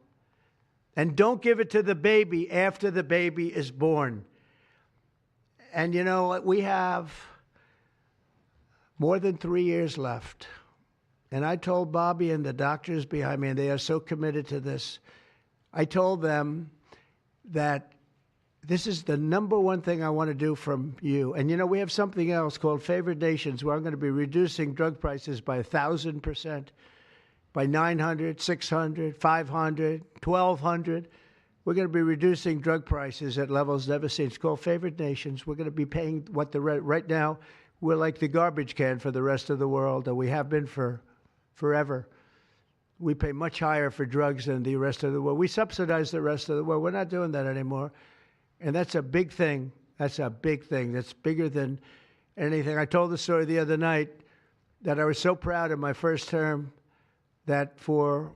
And don't give it to the baby after the baby is born. And you know, we have more than 3 years left. And I told Bobby and the doctors behind me, and they are so committed to this, I told them that this is the number one thing I want to do from you. And you know, we have something else called Favored Nations, where I'm going to be reducing drug prices by 1,000%, by 900, 600, 500, 1,200. We're going to be reducing drug prices at levels never seen. It's called Favored Nations. We're going to be paying what right now, we're like the garbage can for the rest of the world, and we have been for forever. We pay much higher for drugs than the rest of the world. We subsidize the rest of the world. We're not doing that anymore. And that's a big thing. That's a big thing. That's bigger than anything. I told the story the other night that I was so proud in my first term that for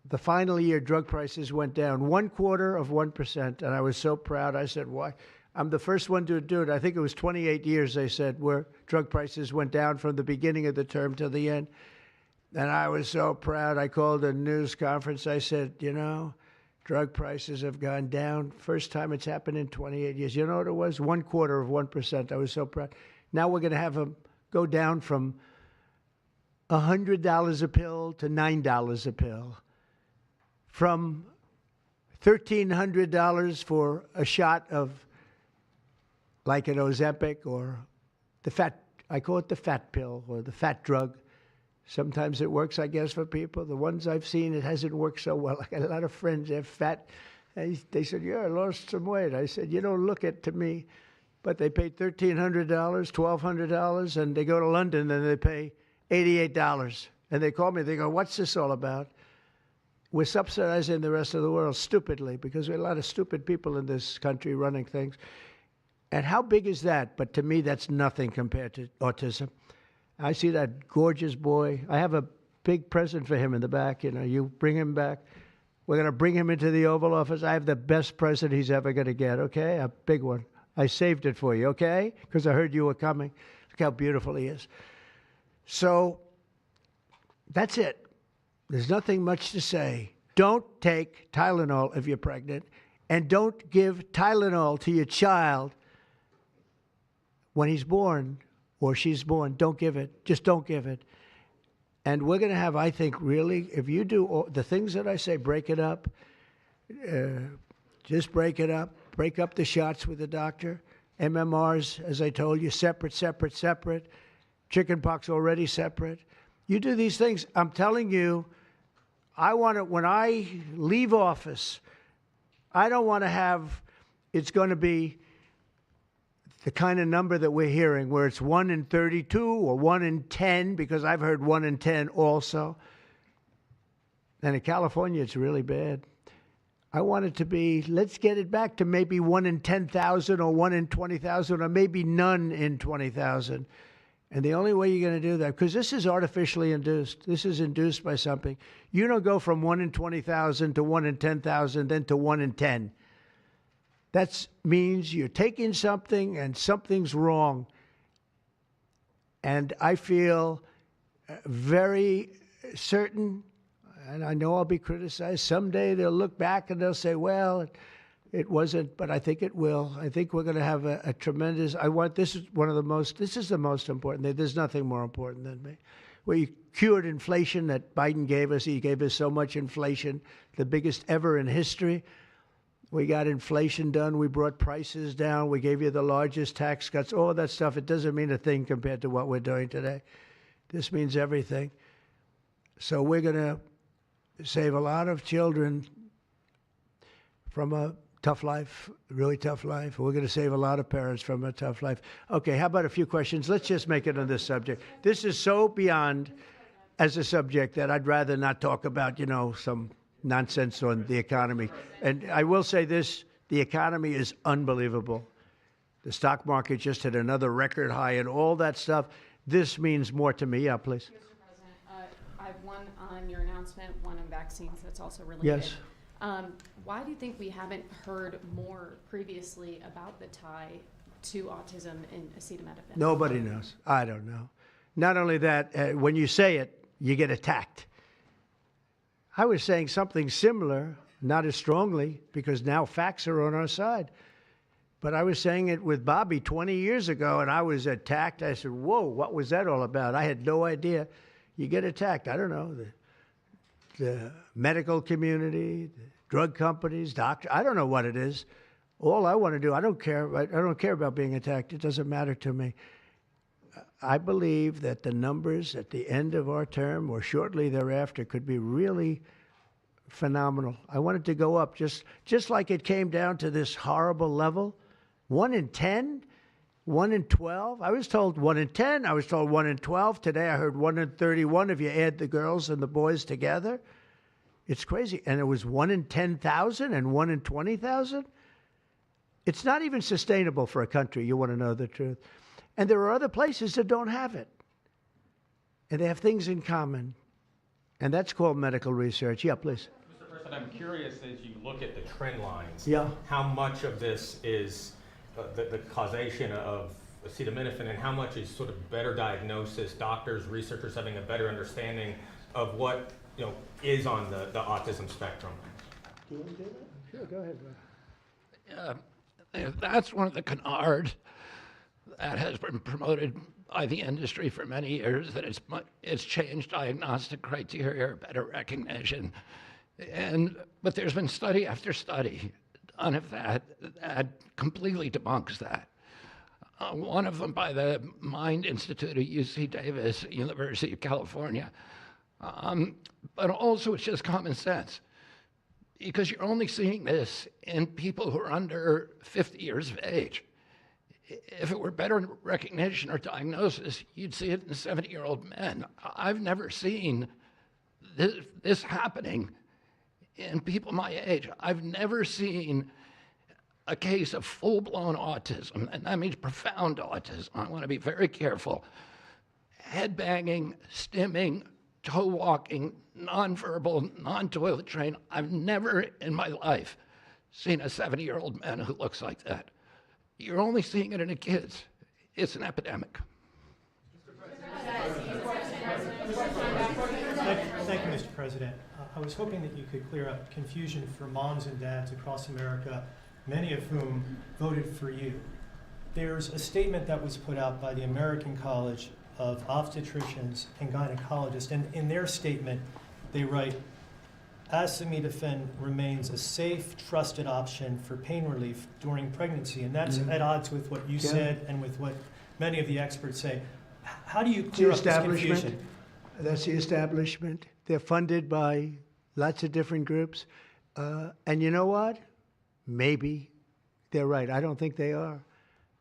the final year, drug prices went down 0.25%. And I was so proud. I said, why? I'm the first one to do it. I think it was 28 years, they said, where drug prices went down from the beginning of the term to the end. And I was so proud. I called a news conference. I said, you know, drug prices have gone down. First time it's happened in 28 years. You know what it was? 0.25%. I was so proud. Now we're going to have them go down from $100 a pill to $9 a pill. From $1,300 for a shot of like an Ozempic or the fat, I call it the fat pill or the fat drug. Sometimes it works, I guess, for people. The ones I've seen, it hasn't worked so well. I got a lot of friends, they're fat. They said, yeah, I lost some weight. I said, you don't look it to me. But they paid $1,300, $1,200, and they go to London and they pay $88. And they call me, they go, what's this all about? We're subsidizing the rest of the world stupidly because we have a lot of stupid people in this country running things. And how big is that? But to me, that's nothing compared to autism. I see that gorgeous boy. I have a big present for him in the back. You know, you bring him back. We're going to bring him into the Oval Office. I have the best present he's ever going to get, okay? A big one. I saved it for you, okay? Because I heard you were coming. Look how beautiful he is. So that's it. There's nothing much to say. Don't take Tylenol if you're pregnant, and don't give Tylenol to your child when he's born or she's born. Don't give it. Just don't give it. And we're going to have, I think, really, if you do all the things that I say, break it up. Just break it up. Break up the shots with the doctor. MMRs, as I told you, separate, separate, separate. Chickenpox already separate. You do these things. I'm telling you, I want to, when I leave office, I don't want to have, it's going to be the kind of number that we're hearing where it's 1 in 32 or 1 in 10, because I've heard 1 in 10 also. And in California, it's really bad. I want it to be, let's get it back to maybe 1 in 10,000 or 1 in 20,000 or maybe none in 20,000. And the only way you're going to do that, because this is artificially induced. This is induced by something. You don't go from 1 in 20,000 to 1 in 10,000, then to 1 in 10. That means you're taking something and something's wrong. And I feel very certain, and I know I'll be criticized. Someday they'll look back and they'll say, well, it wasn't, but I think it will. I think we're going to have a tremendous, this is the most important thing. There's nothing more important than me. We cured inflation that Biden gave us. He gave us so much inflation, the biggest ever in history. We got inflation done. We brought prices down. We gave you the largest tax cuts, all that stuff. It doesn't mean a thing compared to what we're doing today. This means everything. So we're going to save a lot of children from a tough life, really tough life. We're going to save a lot of parents from a tough life. Okay, how about a few questions? Let's just make it on this subject. This is so beyond as a subject that I'd rather not talk about, some nonsense on the economy. And I will say this, The economy is unbelievable. The stock market just hit another record high and all that stuff. This means more to me. Yeah, please. Mr. President, I have one on your announcement, one on vaccines that's also related. Yes. Why do you think we haven't heard more previously about the tie to autism and acetaminophen? Nobody knows. I don't know. Not only that, when you say it, you get attacked. I was saying something similar, not as strongly, because now facts are on our side. But I was saying it with Bobby 20 years ago, and I was attacked. I said, whoa, what was that all about? I had no idea. You get attacked. I don't know. The medical community, the drug companies, doctors. I don't know what it is. All I want to do, I don't care. I don't care about being attacked. It doesn't matter to me. I believe that the numbers at the end of our term or shortly thereafter could be really phenomenal. I want it to go up, just like it came down to this horrible level. 1 in 10, 1 in 12. I was told 1 in 10. I was told 1 in 12. Today I heard 1 in 31 if you add the girls and the boys together. It's crazy. And it was 1 in 10,000 and 1 in 20,000. It's not even sustainable for a country, you want to know the truth. And there are other places that don't have it. And they have things in common. And that's called medical research. Yeah, please. Mr. President, I'm curious as you look at the trend lines, Yeah. how much of this is the causation of acetaminophen and how much is sort of better diagnosis, doctors, researchers having a better understanding of what is on the autism spectrum? Do you want to do that? Sure, go ahead. That's one of the canards that has been promoted by the industry for many years, that it's changed diagnostic criteria, better recognition. But there's been study after study done of that completely debunks that. One of them by the Mind Institute at UC Davis, University of California. But also it's just common sense, because you're only seeing this in people who are under 50 years of age. If it were better recognition or diagnosis, you'd see it in 70-year-old men. I've never seen this happening in people my age. I've never seen a case of full-blown autism, and that means profound autism. I want to be very careful. Head banging, stimming, toe walking, nonverbal, non-toilet trained. I've never in my life seen a 70-year-old man who looks like that. You're only seeing it in the kids. It's an epidemic. Thank you, Mr. President. I was hoping that you could clear up confusion for moms and dads across America, many of whom voted for you. There's a statement that was put out by the American College of Obstetricians and Gynecologists, and in their statement, they write, acetaminophen remains a safe, trusted option for pain relief during pregnancy, and that's at odds with what you said and with what many of the experts say. How do you clear up this confusion? That's the establishment. They're funded by lots of different groups. And you know what? Maybe they're right. I don't think they are,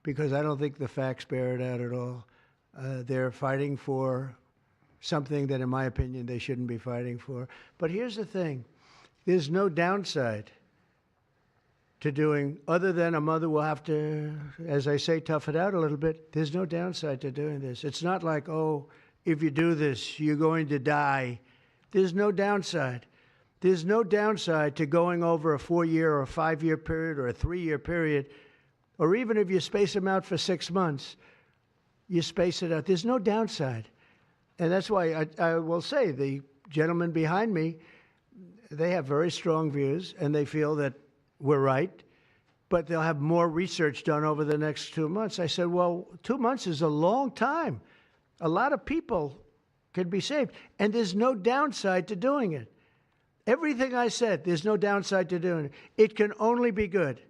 because I don't think the facts bear it out at all. They're fighting for something that, in my opinion, they shouldn't be fighting for. But here's the thing. There's no downside to doing, other than a mother will have to, as I say, tough it out a little bit. There's no downside to doing this. It's not like, oh, if you do this, you're going to die. There's no downside. There's no downside to going over a 4-year or a 5-year period or a 3-year period, or even if you space them out for 6 months, you space it out. There's no downside. And that's why I will say the gentlemen behind me, they have very strong views, and they feel that we're right, but they'll have more research done over the next 2 months. I said, well, 2 months is a long time. A lot of people could be saved, and there's no downside to doing it. Everything I said, there's no downside to doing it. It can only be good.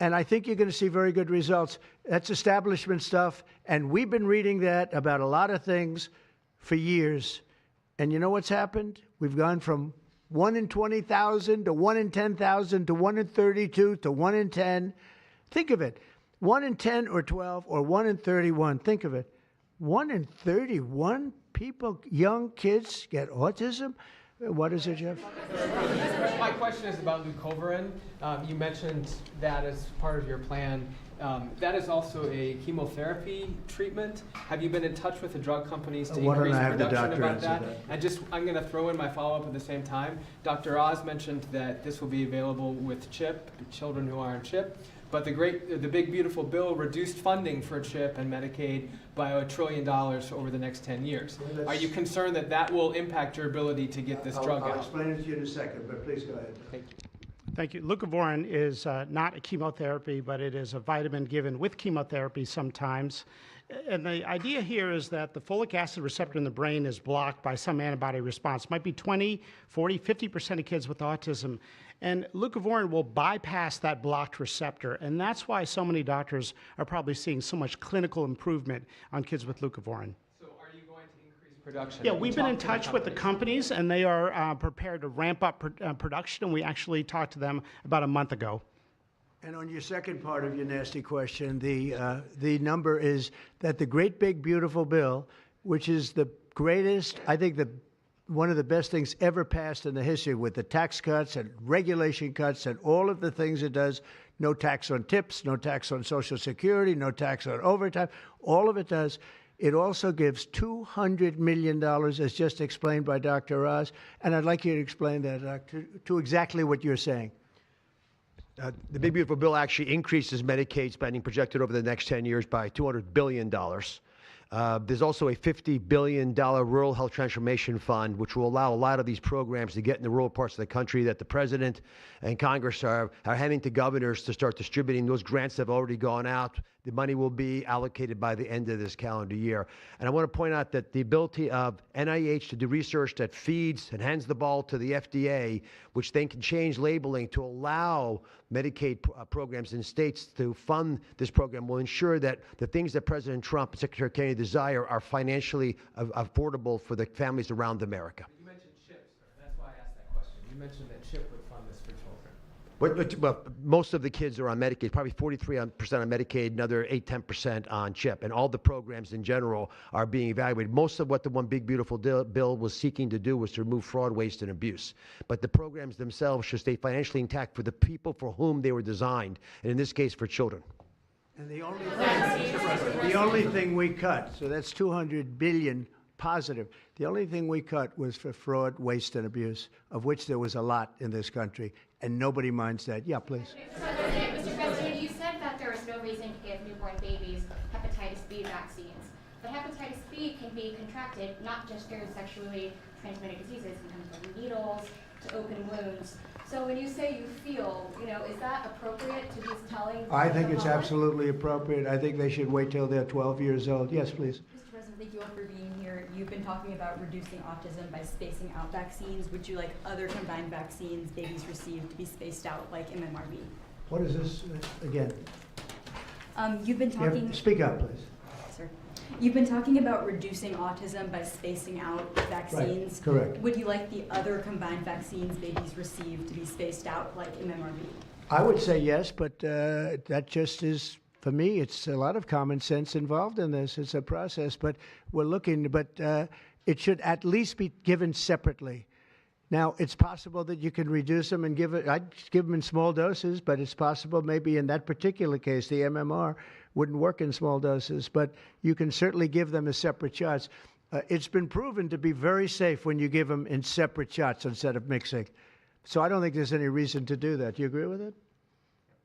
And I think you're going to see very good results. That's establishment stuff, and we've been reading that about a lot of things for years. And you know what's happened? We've gone from 1 in 20,000 to 1 in 10,000 to 1 in 32 to 1 in 10. Think of it. 1 in 10 or 12 or 1 in 31. Think of it. 1 in 31 people, young kids, get autism. What is it, Jeff? My question is about leucovorin. You mentioned that as part of your plan. That is also a chemotherapy treatment. Have you been in touch with the drug companies to Why don't increase I have the production doctor about answer that? that? And I'm going to throw in my follow-up at the same time. Dr. Oz mentioned that this will be available with CHIP, children who are on CHIP. But the big beautiful bill reduced funding for CHIP and Medicaid by $1 trillion over the next 10 years. Are you concerned that that will impact your ability to get this drug out? I'll explain it to you in a second, but please go ahead. Thank you. Thank you. Leucovorin is not a chemotherapy, but it is a vitamin given with chemotherapy sometimes. And the idea here is that the folic acid receptor in the brain is blocked by some antibody response. It might be 20, 40, 50% of kids with autism. And leucovorin will bypass that blocked receptor. And that's why so many doctors are probably seeing so much clinical improvement on kids with leucovorin. So are you going to increase production? Yeah, we've been in touch with the companies, and they are prepared to ramp up production. And we actually talked to them about a month ago. And on your second part of your nasty question, the number is that the great big beautiful bill, which is the greatest, I think one of the best things ever passed in the history, with the tax cuts and regulation cuts and all of the things it does, no tax on tips, no tax on Social Security, no tax on overtime, all of it does. It also gives $200 million, as just explained by Dr. Oz, and I'd like you to explain that to exactly what you're saying. The Big Beautiful Bill actually increases Medicaid spending projected over the next 10 years by $200 billion. There's also a $50 billion Rural Health Transformation Fund, which will allow a lot of these programs to get in the rural parts of the country that the President and Congress are handing to governors to start distributing. Those grants have already gone out. The money will be allocated by the end of this calendar year. And I want to point out that the ability of NIH to do research that feeds and hands the ball to the FDA, which then can change labeling to allow Medicaid programs in states to fund this program, will ensure that the things that President Trump and Secretary Kennedy desire are financially affordable for the families around America. You mentioned CHIP, sir. That's why I asked that question. You mentioned that CHIP would fund this for children. Well, most of the kids are on Medicaid, probably 43% on Medicaid, another 8-10% on CHIP. And all the programs in general are being evaluated. Most of what the One Big Beautiful Bill was seeking to do was to remove fraud, waste, and abuse. But the programs themselves should stay financially intact for the people for whom they were designed, and in this case, for children. And the only thing we cut, so that's $200 billion positive. The only thing we cut was for fraud, waste, and abuse, of which there was a lot in this country, and nobody minds that. Yeah, please. Mr. President, you said that there is no reason to give newborn babies hepatitis B vaccines. But hepatitis B can be contracted not just through sexually transmitted diseases, it can come from needles to open wounds. So when you say you feel, is that appropriate to be telling? I think it's absolutely appropriate. I think they should wait till they're 12 years old. Yes, please. Mr. President, thank you all for being here. You've been talking about reducing autism by spacing out vaccines. Would you like other combined vaccines babies receive to be spaced out, like MMRV? What is this again? You've been talking. Speak up, please. Sir. You've been talking about reducing autism by spacing out vaccines. Right. Correct. Would you like the other combined vaccines babies receive to be spaced out, like MMRV? I would say yes, but that just is, for me, it's a lot of common sense involved in this. It's a process, but we're looking, but it should at least be given separately. Now, it's possible that you can reduce them and I'd give them in small doses, but it's possible maybe in that particular case, the MMR wouldn't work in small doses, but you can certainly give them as separate shots. It's been proven to be very safe when you give them in separate shots instead of mixing. So I don't think there's any reason to do that. Do you agree with it?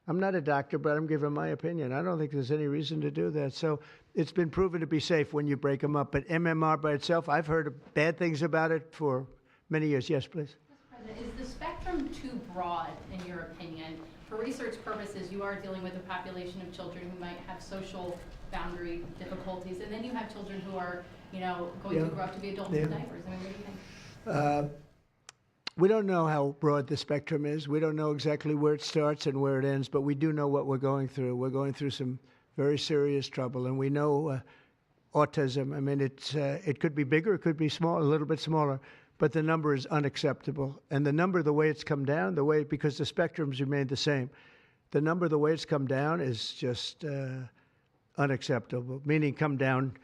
I'm not a doctor, but I'm giving my opinion. I don't think there's any reason to do that. So it's been proven to be safe when you break them up. But MMR by itself, I've heard bad things about it for many years. Yes, please. Mr. President, is the spectrum too broad, in your opinion? For research purposes, you are dealing with a population of children who might have social boundary difficulties, and then you have children who are, going to grow up to be adults in diapers. I mean, what do you think? We don't know how broad the spectrum is. We don't know exactly where it starts and where it ends, but we do know what we're going through. We're going through some very serious trouble, and we know autism. I mean, it could be bigger, it could be small, a little bit smaller, but the number is unacceptable. And the number, the way it's come down, because the spectrums remain the same, the number, the way it's come down is just unacceptable, meaning come down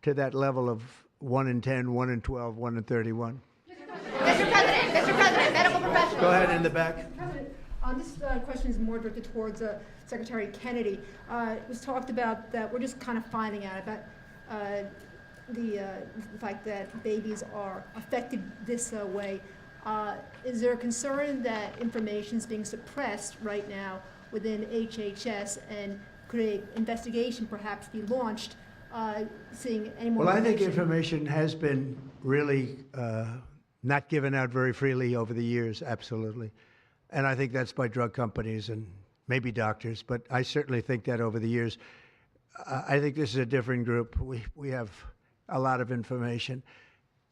to that level of 1 in 10, 1 in 12, 1 in 31. Mr. President. Go ahead in the back. Mr. President, this question is more directed towards Secretary Kennedy. It was talked about that we're just kind of finding out about the fact that babies are affected this way. Is there a concern that information is being suppressed right now within HHS, and could an investigation perhaps be launched, seeing any more Well, I think information has been really not given out very freely over the years, absolutely. And I think that's by drug companies and maybe doctors, but I certainly think that over the years. I think this is a different group. We have a lot of information.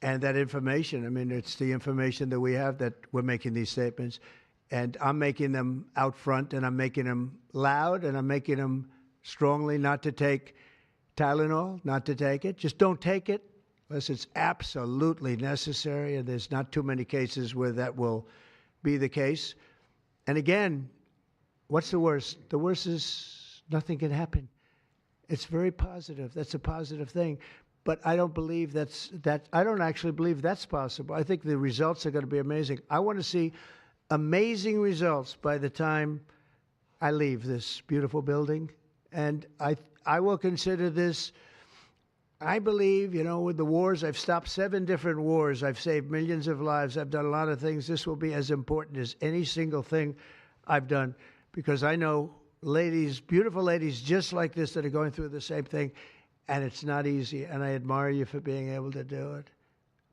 And that information, I mean, it's the information that we have that we're making these statements. And I'm making them out front, and I'm making them loud, and I'm making them strongly not to take Tylenol, not to take it. Just don't take it unless it's absolutely necessary, and there's not too many cases where that will be the case. And again, what's the worst? The worst is nothing can happen. It's very positive. That's a positive thing. But I don't believe I don't actually believe that's possible. I think the results are going to be amazing. I want to see amazing results by the time I leave this beautiful building. And I will consider this, I believe, with the wars, I've stopped 7 different wars. I've saved millions of lives. I've done a lot of things. This will be as important as any single thing I've done, because I know ladies, beautiful ladies just like this, that are going through the same thing. And it's not easy, and I admire you for being able to do it.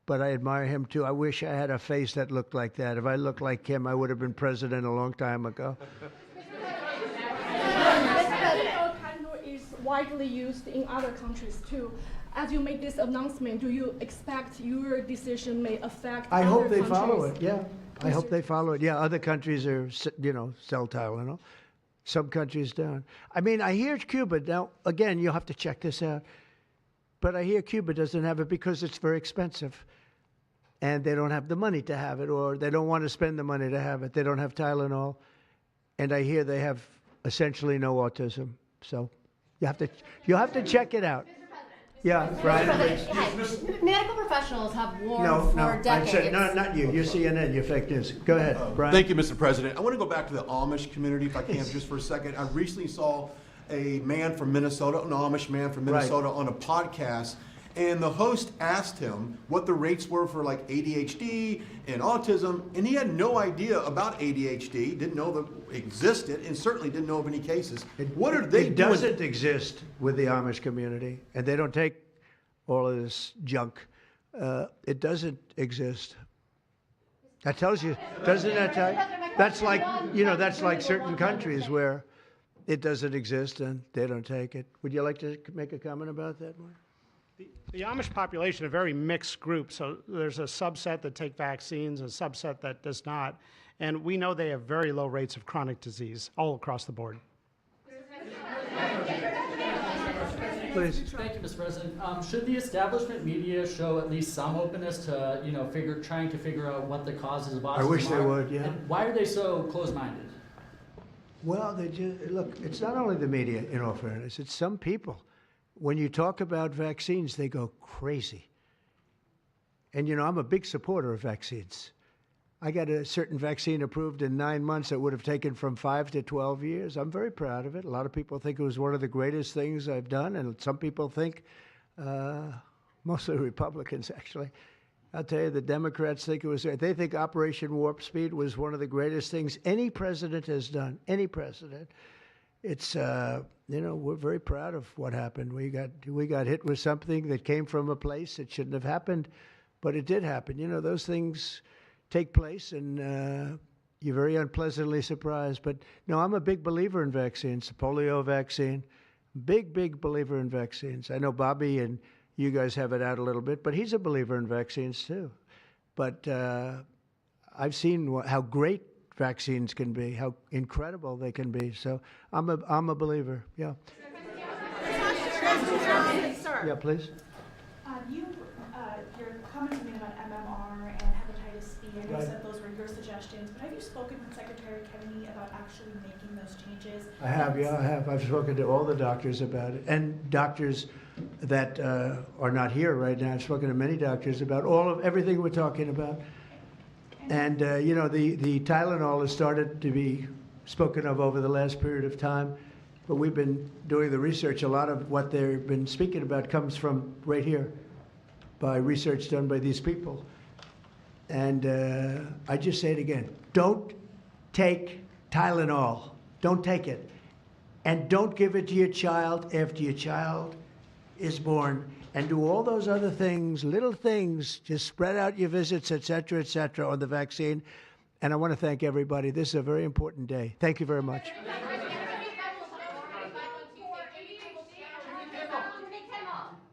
But I admire him, too. I wish I had a face that looked like that. If I looked like him, I would have been president a long time ago. Is widely used in other countries, too. As you make this announcement, do you expect your decision may affect I other hope they countries? follow it, yeah. I hope they follow it. Yeah, other countries are, sell Tylenol. Some countries don't. I mean, I hear Cuba. Now, again, you'll have to check this out. But I hear Cuba doesn't have it because it's very expensive. And they don't have the money to have it, or they don't want to spend the money to have it. They don't have Tylenol. And I hear they have essentially no autism. So you'll have to check it out. Yeah, Brian. Medical professionals have warned for decades. I said, no, not you. You're CNN. You're fake news. Go ahead, Brian. Thank you, Mr. President. I want to go back to the Amish community, if I can, just for a second. I recently saw a man from Minnesota, an Amish man from Minnesota, on a podcast, and the host asked him what the rates were for like ADHD and autism, and he had no idea about ADHD, didn't know that it existed, and certainly didn't know of any cases. What are they doing? It doesn't exist with the Amish community, and they don't take all of this junk. It doesn't exist. That tells you, doesn't that tell you? That's like, that's like certain countries where it doesn't exist and they don't take it. Would you like to make a comment about that, Mark? The Amish population, a very mixed group. So there's a subset that take vaccines, a subset that does not. And we know they have very low rates of chronic disease all across the board. Please. Thank you, Mr. President. Should the establishment media show at least some openness to, trying to figure out what the causes of autism are? I wish they would, yeah. And why are they so closed-minded? Well, look, it's not only the media, in all fairness, it's some people. When you talk about vaccines, they go crazy. And, I'm a big supporter of vaccines. I got a certain vaccine approved in 9 months that would have taken from 5 to 12 years. I'm very proud of it. A lot of people think it was one of the greatest things I've done, and some people think, mostly Republicans, actually. I'll tell you, the Democrats think it was, they think Operation Warp Speed was one of the greatest things any president has done, any president. It's, we're very proud of what happened. We got hit with something that came from a place that shouldn't have happened, but it did happen. Those things take place, and you're very unpleasantly surprised. But no, I'm a big believer in vaccines. The polio vaccine, big believer in vaccines. I know Bobby and you guys have it out a little bit, but he's a believer in vaccines too. But I've seen how great vaccines can be, how incredible they can be. So I'm a believer. Yeah. Yeah, please. Your comments made about MMR and hepatitis B, I know you said those were your suggestions, but have you spoken with Secretary Kennedy about actually making those changes? I have, yeah, I have. I've spoken to all the doctors about it, and doctors that are not here right now. I've spoken to many doctors about everything we're talking about. And, you know, the Tylenol has started to be spoken of over the last period of time, but we've been doing the research. A lot of what they've been speaking about comes from right here by research done by these people. And I just say it again, don't take Tylenol. Don't take it. And don't give it to your child after your child is born. And do all those other things, little things, just spread out your visits, et cetera, on the vaccine. And I want to thank everybody. This is a very important day. Thank you very much.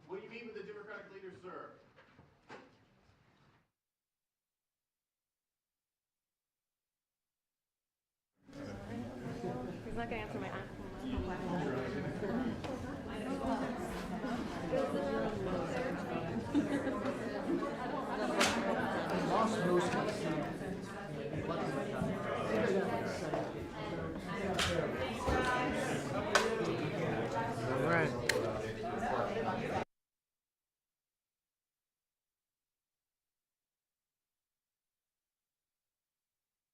Will you meet with the Democratic leaders, sir? He's not going to answer my